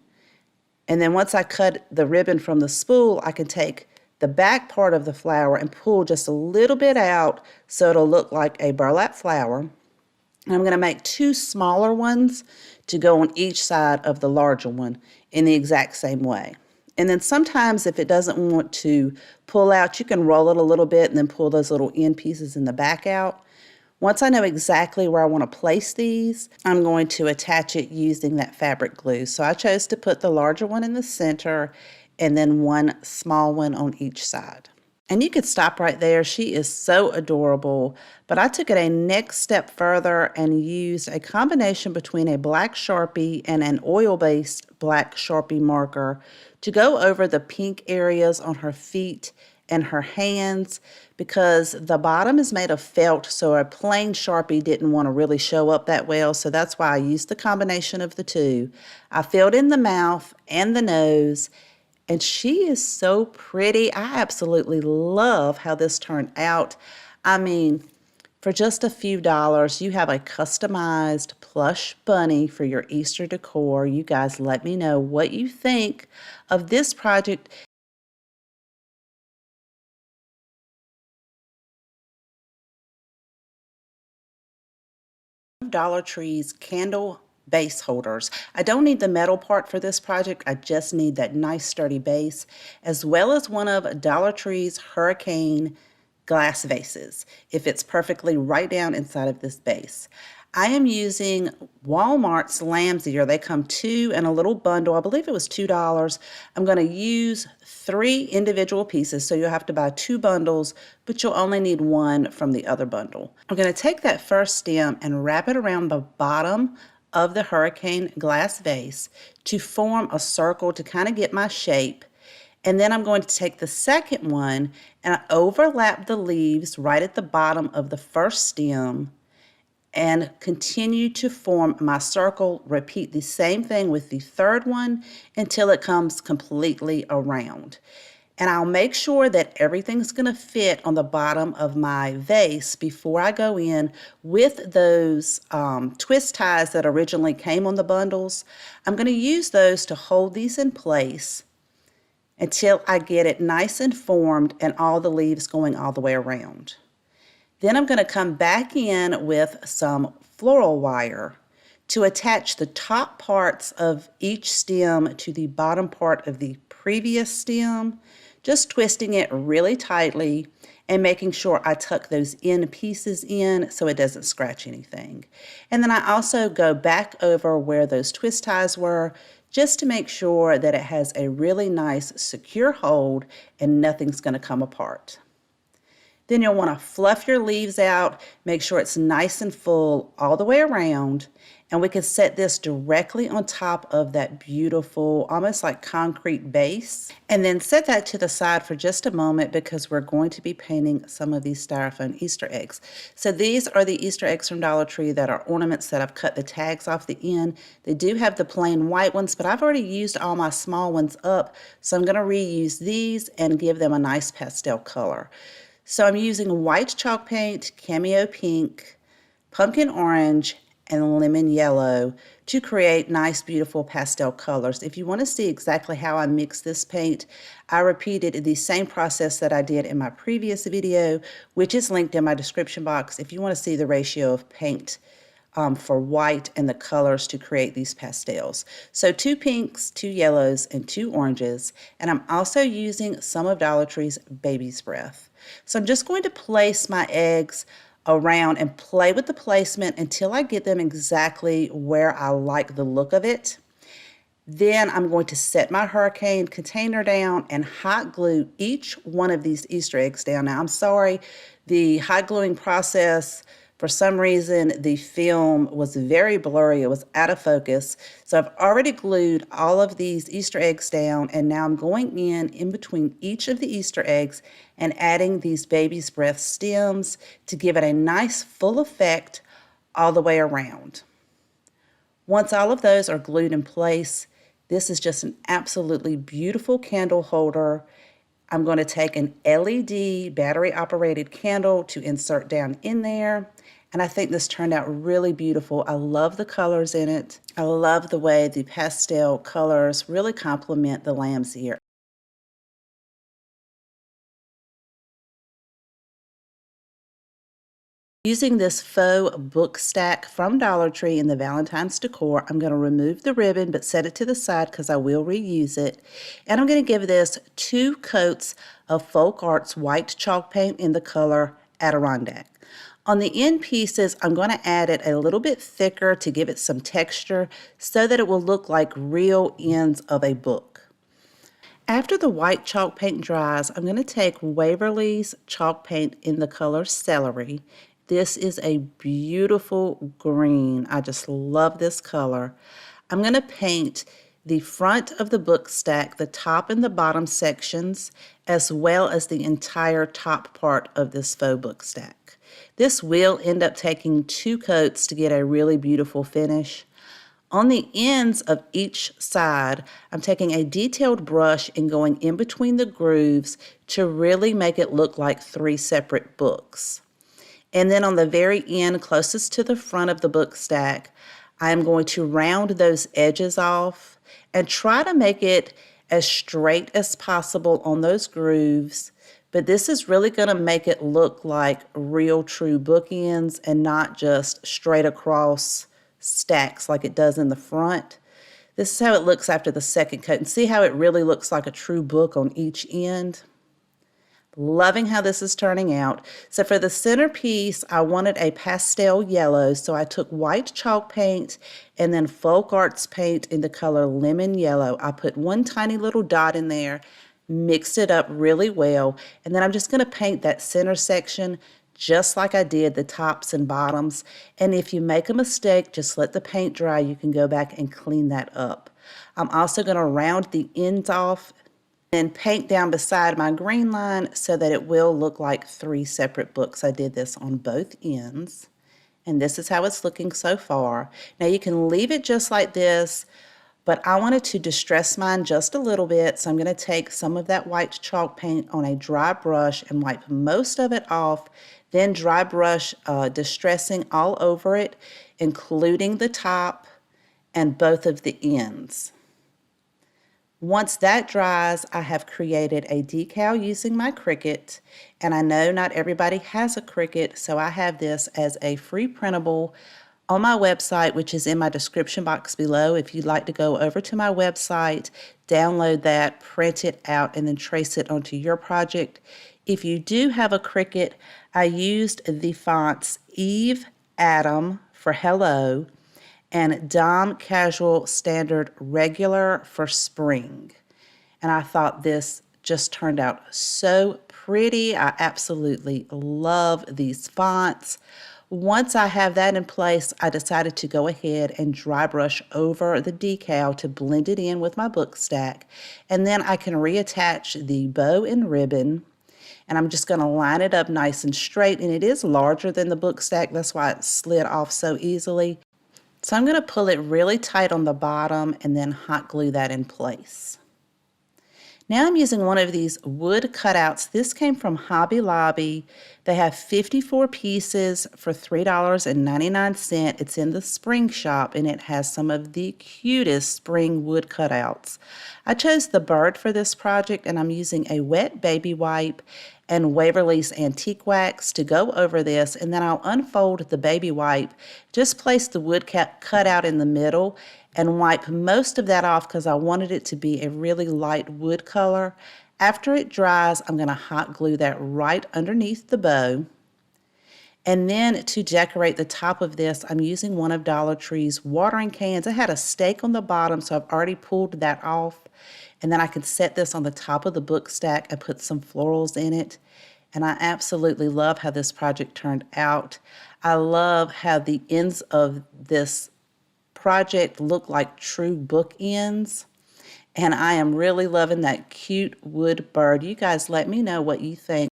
and then once I cut the ribbon from the spool, I can take the back part of the flower and pull just a little bit out so it'll look like a burlap flower. And I'm going to make 2 smaller ones to go on each side of the larger one in the exact same way. And then sometimes if it doesn't want to pull out, you can roll it a little bit and then pull those little end pieces in the back out. Once I know exactly where I want to place these, I'm going to attach it using that fabric glue. So I chose to put the larger one in the center and then 1 small one on each side. And you could stop right there. She is so adorable. But I took it a next step further and used a combination between a black Sharpie and an oil-based black Sharpie marker to go over the pink areas on her feet and her hands, because the bottom is made of felt, so a plain Sharpie didn't want to really show up that well, so that's why I used the combination of the 2. I filled in the mouth and the nose, and she is so pretty. I absolutely love how this turned out. I mean, for just a few dollars, you have a customized plush bunny for your Easter decor. You guys let me know what you think of this project. Dollar Tree's candle base holders. I don't need the metal part for this project. I just need that nice sturdy base, as well as one of Dollar Tree's Hurricane glass vases. It fits perfectly right down inside of this base. I am using Walmart's lamb's ear. They come 2 in a little bundle. I believe it was $2. I'm going to use 3 individual pieces, so you'll have to buy 2 bundles, but you'll only need 1 from the other bundle. I'm going to take that first stem and wrap it around the bottom of the hurricane glass vase to form a circle to kind of get my shape. And then I'm going to take the second one and overlap the leaves right at the bottom of the first stem and continue to form my circle. Repeat the same thing with the third one until it comes completely around. And I'll make sure that everything's going to fit on the bottom of my vase before I go in with those twist ties that originally came on the bundles. I'm going to use those to hold these in place until I get it nice and formed and all the leaves going all the way around. Then I'm going to come back in with some floral wire to attach the top parts of each stem to the bottom part of the previous stem, just twisting it really tightly and making sure I tuck those end pieces in so it doesn't scratch anything. And then I also go back over where those twist ties were just to make sure that it has a really nice secure hold and nothing's going to come apart. Then you'll want to fluff your leaves out, make sure it's nice and full all the way around, and we can set this directly on top of that beautiful, almost like concrete base. And then set that to the side for just a moment because we're going to be painting some of these styrofoam Easter eggs. So these are the Easter eggs from Dollar Tree that are ornaments that I've cut the tags off the end. They do have the plain white ones, but I've already used all my small ones up, so I'm going to reuse these and give them a nice pastel color. So I'm using white chalk paint, cameo pink, pumpkin orange, and lemon yellow to create nice, beautiful pastel colors. If you want to see exactly how I mix this paint, I repeated the same process that I did in my previous video, which is linked in my description box if you want to see the ratio of paint for white and the colors to create these pastels. So 2 pinks, 2 yellows, and 2 oranges. And I'm also using some of Dollar Tree's Baby's Breath. So I'm just going to place my eggs around and play with the placement until I get them exactly where I like the look of it. Then I'm going to set my hurricane container down and hot glue each one of these Easter eggs down. Now I'm sorry, the hot gluing process, for some reason, the film was very blurry. It was out of focus. So I've already glued all of these Easter eggs down, and now I'm going in between each of the Easter eggs and adding these Baby's Breath stems to give it a nice full effect all the way around. Once all of those are glued in place, This is just an absolutely beautiful candle holder. I'm going to take an LED battery operated candle to insert down in there. And I think this turned out really beautiful. I love the colors in it. I love the way the pastel colors really complement the lamb's ear. Using this faux book stack from Dollar Tree in the Valentine's Decor, I'm going to remove the ribbon but set it to the side because I will reuse it. And I'm going to give this 2 coats of Folk Arts white chalk paint in the color Adirondack. On the end pieces, I'm going to add it a little bit thicker to give it some texture so that it will look like real ends of a book. After the white chalk paint dries, I'm going to take Waverly's chalk paint in the color Celery. This is a beautiful green. I just love this color. I'm going to paint the front of the book stack, the top and the bottom sections, as well as the entire top part of this faux book stack. This will end up taking 2 coats to get a really beautiful finish. On the ends of each side, I'm taking a detailed brush and going in between the grooves to really make it look like 3 separate books. And then on the very end, closest to the front of the book stack, I'm going to round those edges off and try to make it as straight as possible on those grooves. But this is really going to make it look like real true bookends and not just straight across stacks like it does in the front. This is how it looks after the second coat. And see how it really looks like a true book on each end? Loving how this is turning out. So for the centerpiece, I wanted a pastel yellow, so I took white chalk paint and then Folk Arts paint in the color lemon yellow. I put 1 tiny little dot in there, mixed it up really well, and then I'm just going to paint that center section just like I did the tops and bottoms. And if you make a mistake, just let the paint dry. You can go back and clean that up. I'm also going to round the ends off and paint down beside my green line so that it will look like 3 separate books. I did this on both ends. And this is how it's looking so far. Now you can leave it just like this, but I wanted to distress mine just a little bit, so I'm going to take some of that white chalk paint on a dry brush and wipe most of it off, then dry brush distressing all over it, including the top and both of the ends. Once that dries, I have created a decal using my Cricut, and I know not everybody has a Cricut, so I have this as a free printable on my website, which is in my description box below. If you'd like to go over to my website, download that, print it out, and then trace it onto your project. If you do have a Cricut, I used the fonts Eve Adam for Hello and Dom Casual Standard Regular for Spring. And I thought this just turned out so pretty. I absolutely love these fonts. Once I have that in place, I decided to go ahead and dry brush over the decal to blend it in with my book stack. And then I can reattach the bow and ribbon. And I'm just going to line it up nice and straight. And it is larger than the book stack. That's why it slid off so easily. So I'm going to pull it really tight on the bottom and then hot glue that in place. Now I'm using one of these wood cutouts. This came from Hobby Lobby. They have 54 pieces for $3.99. It's in the spring shop and it has some of the cutest spring wood cutouts. I chose the bird for this project and I'm using a wet baby wipe and Waverly's Antique Wax to go over this, and then I'll unfold the baby wipe, just place the wood cutout in the middle and wipe most of that off because I wanted it to be a really light wood color. After it dries, I'm going to hot glue that right underneath the bow. And then to decorate the top of this, I'm using one of Dollar Tree's watering cans. It had a stake on the bottom, so I've already pulled that off. And then I can set this on the top of the book stack and put some florals in it. And I absolutely love how this project turned out. I love how the ends of this project look like true book ends. And I am really loving that cute wood bird. You guys let me know what you think.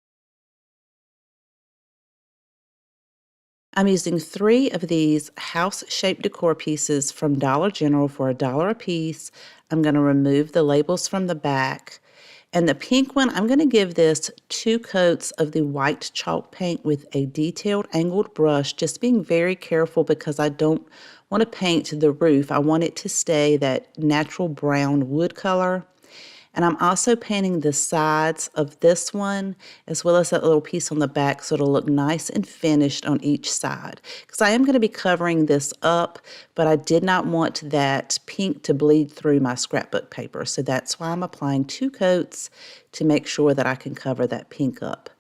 I'm using 3 of these house-shaped decor pieces from Dollar General for $1 a piece. I'm going to remove the labels from the back. And the pink one, I'm going to give this 2 coats of the white chalk paint with a detailed angled brush, just being very careful because I don't want to paint the roof. I want it to stay that natural brown wood color. And I'm also painting the sides of this one as well as that little piece on the back so it'll look nice and finished on each side. Because I am going to be covering this up, but I did not want that pink to bleed through my scrapbook paper. So that's why I'm applying 2 coats to make sure that I can cover that pink up.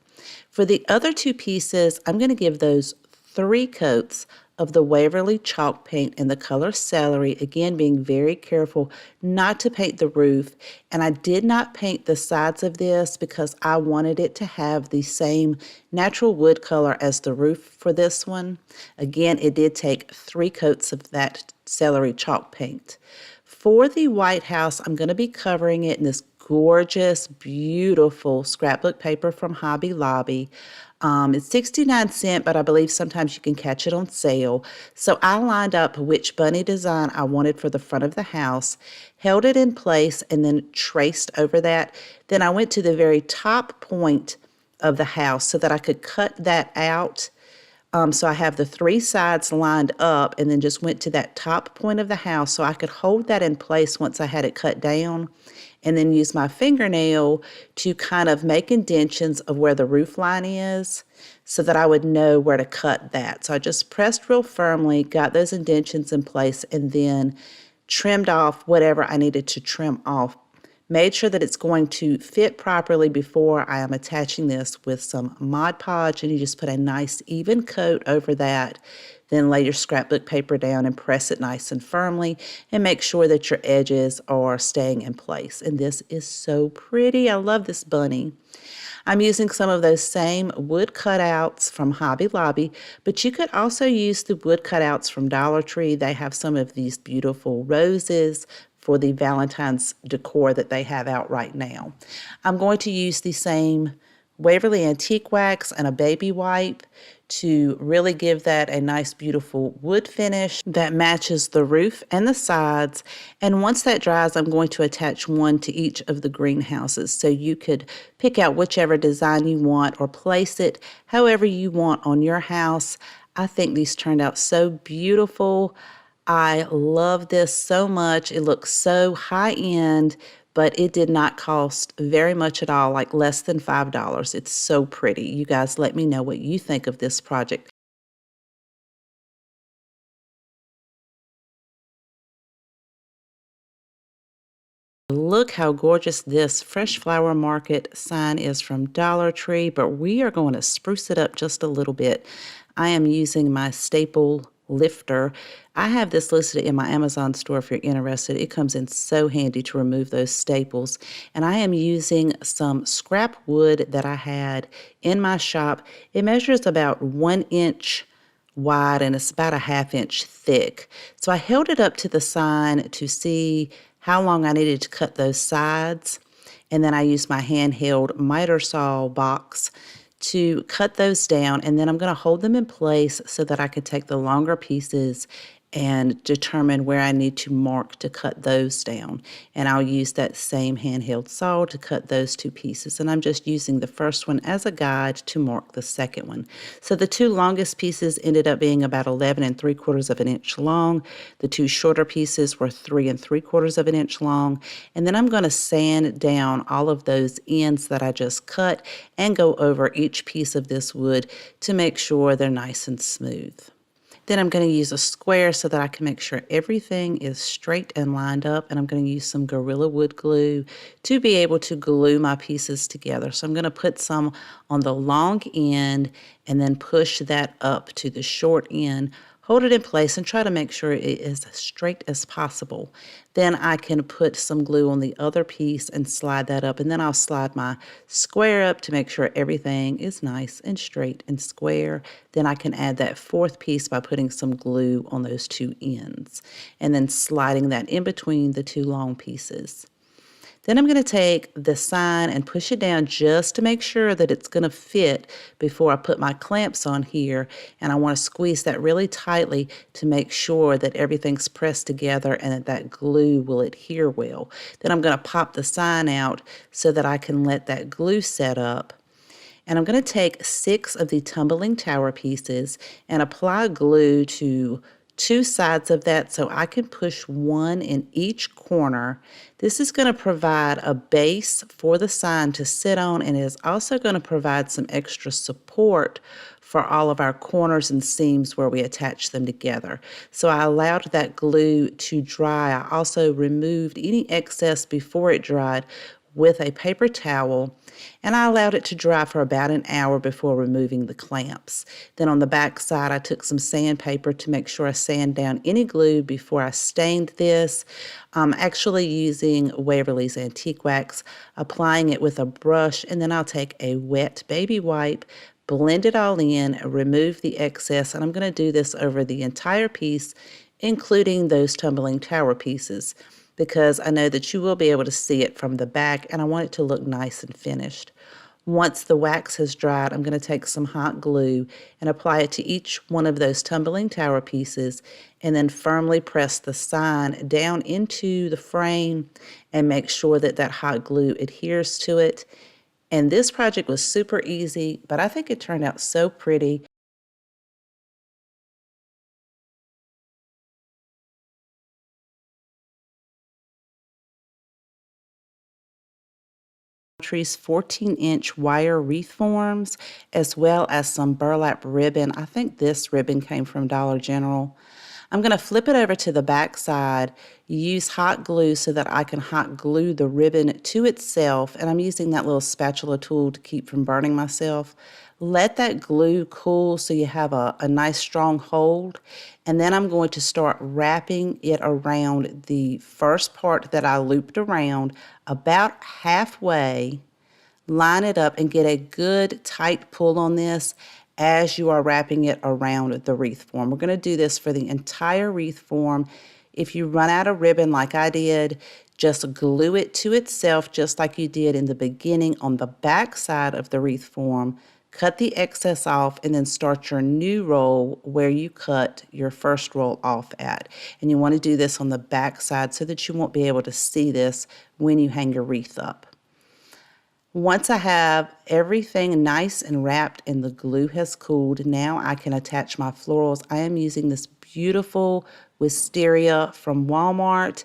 For the other 2 pieces, I'm going to give those 3 coats of the Waverly chalk paint in the color Celery, again being very careful not to paint the roof. And I did not paint the sides of this because I wanted it to have the same natural wood color as the roof for this one. Again, it did take 3 coats of that Celery chalk paint. For the White House, I'm going to be covering it in this gorgeous, beautiful scrapbook paper from Hobby Lobby. It's 69¢, but I believe sometimes you can catch it on sale. So I lined up which bunny design I wanted for the front of the house, held it in place, and then traced over that. Then I went to the very top point of the house so that I could cut that out. So I have the 3 sides lined up and then just went to that top point of the house so I could hold that in place once I had it cut down, and then use my fingernail to kind of make indentions of where the roof line is so that I would know where to cut that. So I just pressed real firmly, got those indentions in place, and then trimmed off whatever I needed to trim off. Made sure that it's going to fit properly before I am attaching this with some Mod Podge, and you just put a nice even coat over that. Then lay your scrapbook paper down and press it nice and firmly and make sure that your edges are staying in place. And this is so pretty. I love this bunny. I'm using some of those same wood cutouts from Hobby Lobby, but you could also use the wood cutouts from Dollar Tree. They have some of these beautiful roses for the Valentine's decor that they have out right now. I'm going to use the same Waverly Antique Wax and a baby wipe to really give that a nice beautiful wood finish that matches the roof and the sides. And once that dries, I'm going to attach one to each of the greenhouses. So you could pick out whichever design you want or place it however you want on your house. I think these turned out so beautiful. I love this so much. It looks so high-end, but it did not cost very much at all, like less than $5. It's so pretty. You guys let me know what you think of this project. Look how gorgeous this Fresh Flower Market sign is from Dollar Tree, but we are going to spruce it up just a little bit. I am using my staple lifter. I have this listed in my Amazon store if you're interested. It comes in so handy to remove those staples. And I am using some scrap wood that I had in my shop. It measures about 1 inch wide and it's about a 1/2 inch thick. So I held it up to the sign to see how long I needed to cut those sides. And then I used my handheld miter saw box to cut those down, and then I'm going to hold them in place so that I can take the longer pieces and determine where I need to mark to cut those down. And I'll use that same handheld saw to cut those 2 pieces. And I'm just using the first one as a guide to mark the second one. So the 2 longest pieces ended up being about 11 3/4 of an inch long. The 2 shorter pieces were 3 3/4 of an inch long. And then I'm going to sand down all of those ends that I just cut and go over each piece of this wood to make sure they're nice and smooth. Then I'm going to use a square so that I can make sure everything is straight and lined up. And I'm going to use some Gorilla Wood glue to be able to glue my pieces together. So I'm going to put some on the long end and then push that up to the short end. Hold it in place and try to make sure it is as straight as possible. Then I can put some glue on the other piece and slide that up. And then I'll slide my square up to make sure everything is nice and straight and square. Then I can add that 4th piece by putting some glue on those 2 ends. And then sliding that in between the 2 long pieces. Then I'm going to take the sign and push it down just to make sure that it's going to fit before I put my clamps on here. And I want to squeeze that really tightly to make sure that everything's pressed together and that that glue will adhere well. Then I'm going to pop the sign out so that I can let that glue set up. And I'm going to take 6 of the tumbling tower pieces and apply glue to 2 sides of that so I can push one in each corner. This is going to provide a base for the sign to sit on, and is also going to provide some extra support for all of our corners and seams where we attach them together. So I allowed that glue to dry. I also removed any excess before it dried with a paper towel, and I allowed it to dry for about an hour before removing the clamps. Then on the back side, I took some sandpaper to make sure I sand down any glue before I stained this. I'm actually using Waverly's Antique Wax, applying it with a brush, and then I'll take a wet baby wipe, blend it all in, remove the excess, and I'm going to do this over the entire piece, including those tumbling tower pieces, because I know that you will be able to see it from the back, and I want it to look nice and finished. Once the wax has dried, I'm going to take some hot glue and apply it to each one of those tumbling tower pieces, and then firmly press the sign down into the frame and make sure that that hot glue adheres to it. And this project was super easy, but I think it turned out so pretty. Tree's 14-inch wire wreath forms, as well as some burlap ribbon. I think this ribbon came from Dollar General. I'm going to flip it over to the back side, use hot glue so that I can hot glue the ribbon to itself, and I'm using that little spatula tool to keep from burning myself. Let that glue cool so you have a nice strong hold, and then I'm going to start wrapping it around the first part that I looped around about halfway. Line it up and get a good tight pull on this as you are wrapping it around the wreath form. We're going to do this for the entire wreath form. If you run out of ribbon like I did, just glue it to itself just like you did in the beginning on the back side of the wreath form. Cut the excess off and then start your new roll where you cut your first roll off at. And you want to do this on the back side so that you won't be able to see this when you hang your wreath up. Once I have everything nice and wrapped and the glue has cooled, now I can attach my florals. I am using this beautiful Wisteria from Walmart.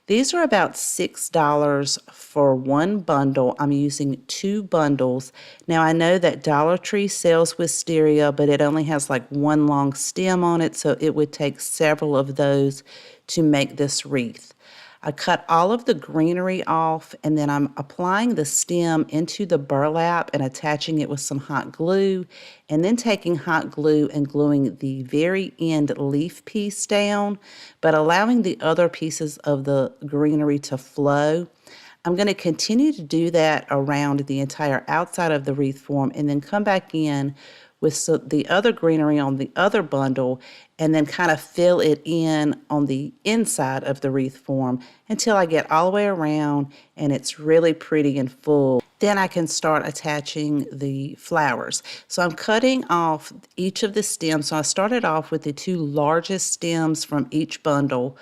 These are about $6 for one bundle. I'm using 2 bundles. Now I know that Dollar Tree sells Wisteria, but it only has like one long stem on it, so it would take several of those to make this wreath. I cut all of the greenery off, and then I'm applying the stem into the burlap and attaching it with some hot glue, and then taking hot glue and gluing the very end leaf piece down, but allowing the other pieces of the greenery to flow. I'm going to continue to do that around the entire outside of the wreath form, and then come back in with the other greenery on the other bundle, and then kind of fill it in on the inside of the wreath form until I get all the way around and it's really pretty and full. Then I can start attaching the flowers. So I'm cutting off each of the stems. So I started off with the 2 largest stems from each bundle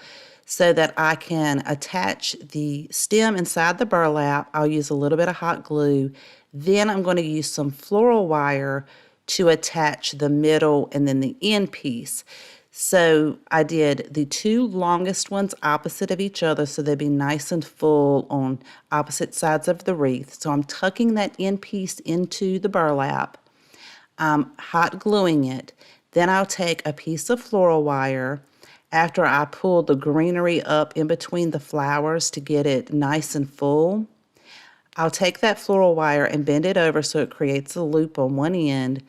so that I can attach the stem inside the burlap. I'll use a little bit of hot glue. Then I'm going to use some floral wire to attach the middle and then the end piece. So I did the 2 longest ones opposite of each other so they'd be nice and full on opposite sides of the wreath. So I'm tucking that end piece into the burlap. I'm hot gluing it. Then I'll take a piece of floral wire after I pull the greenery up in between the flowers to get it nice and full. I'll take that floral wire and bend it over so it creates a loop on one end,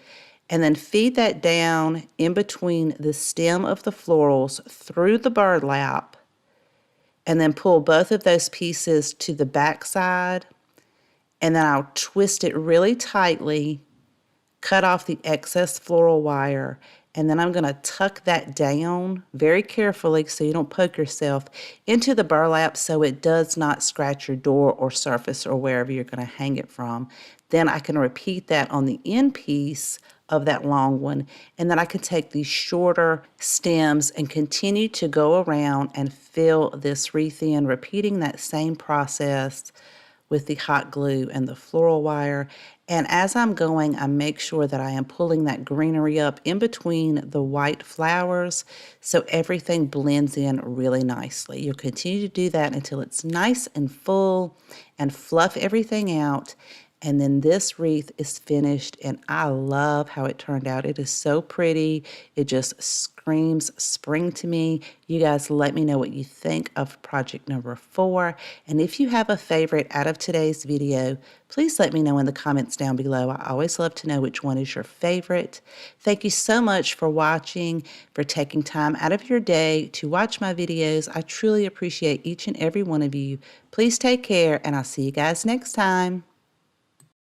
and then feed that down in between the stem of the florals through the burlap, and then pull both of those pieces to the back side, and then I'll twist it really tightly, cut off the excess floral wire, And then I'm going to tuck that down very carefully so you don't poke yourself into the burlap so it does not scratch your door or surface or wherever you're going to hang it from. Then I can repeat that on the end piece of that long one, and then I can take these shorter stems and continue to go around and fill this wreath in, repeating that same process with the hot glue and the floral wire. And as I'm going, I make sure that I am pulling that greenery up in between the white flowers so everything blends in really nicely. You'll continue to do that until it's nice and full and fluff everything out. And then this wreath is finished, and I love how it turned out. It is so pretty. It just screams spring to me. You guys let me know what you think of project number 4. And if you have a favorite out of today's video, please let me know in the comments down below. I always love to know which one is your favorite. Thank you so much for watching, for taking time out of your day to watch my videos. I truly appreciate each and every one of you. Please take care, and I'll see you guys next time.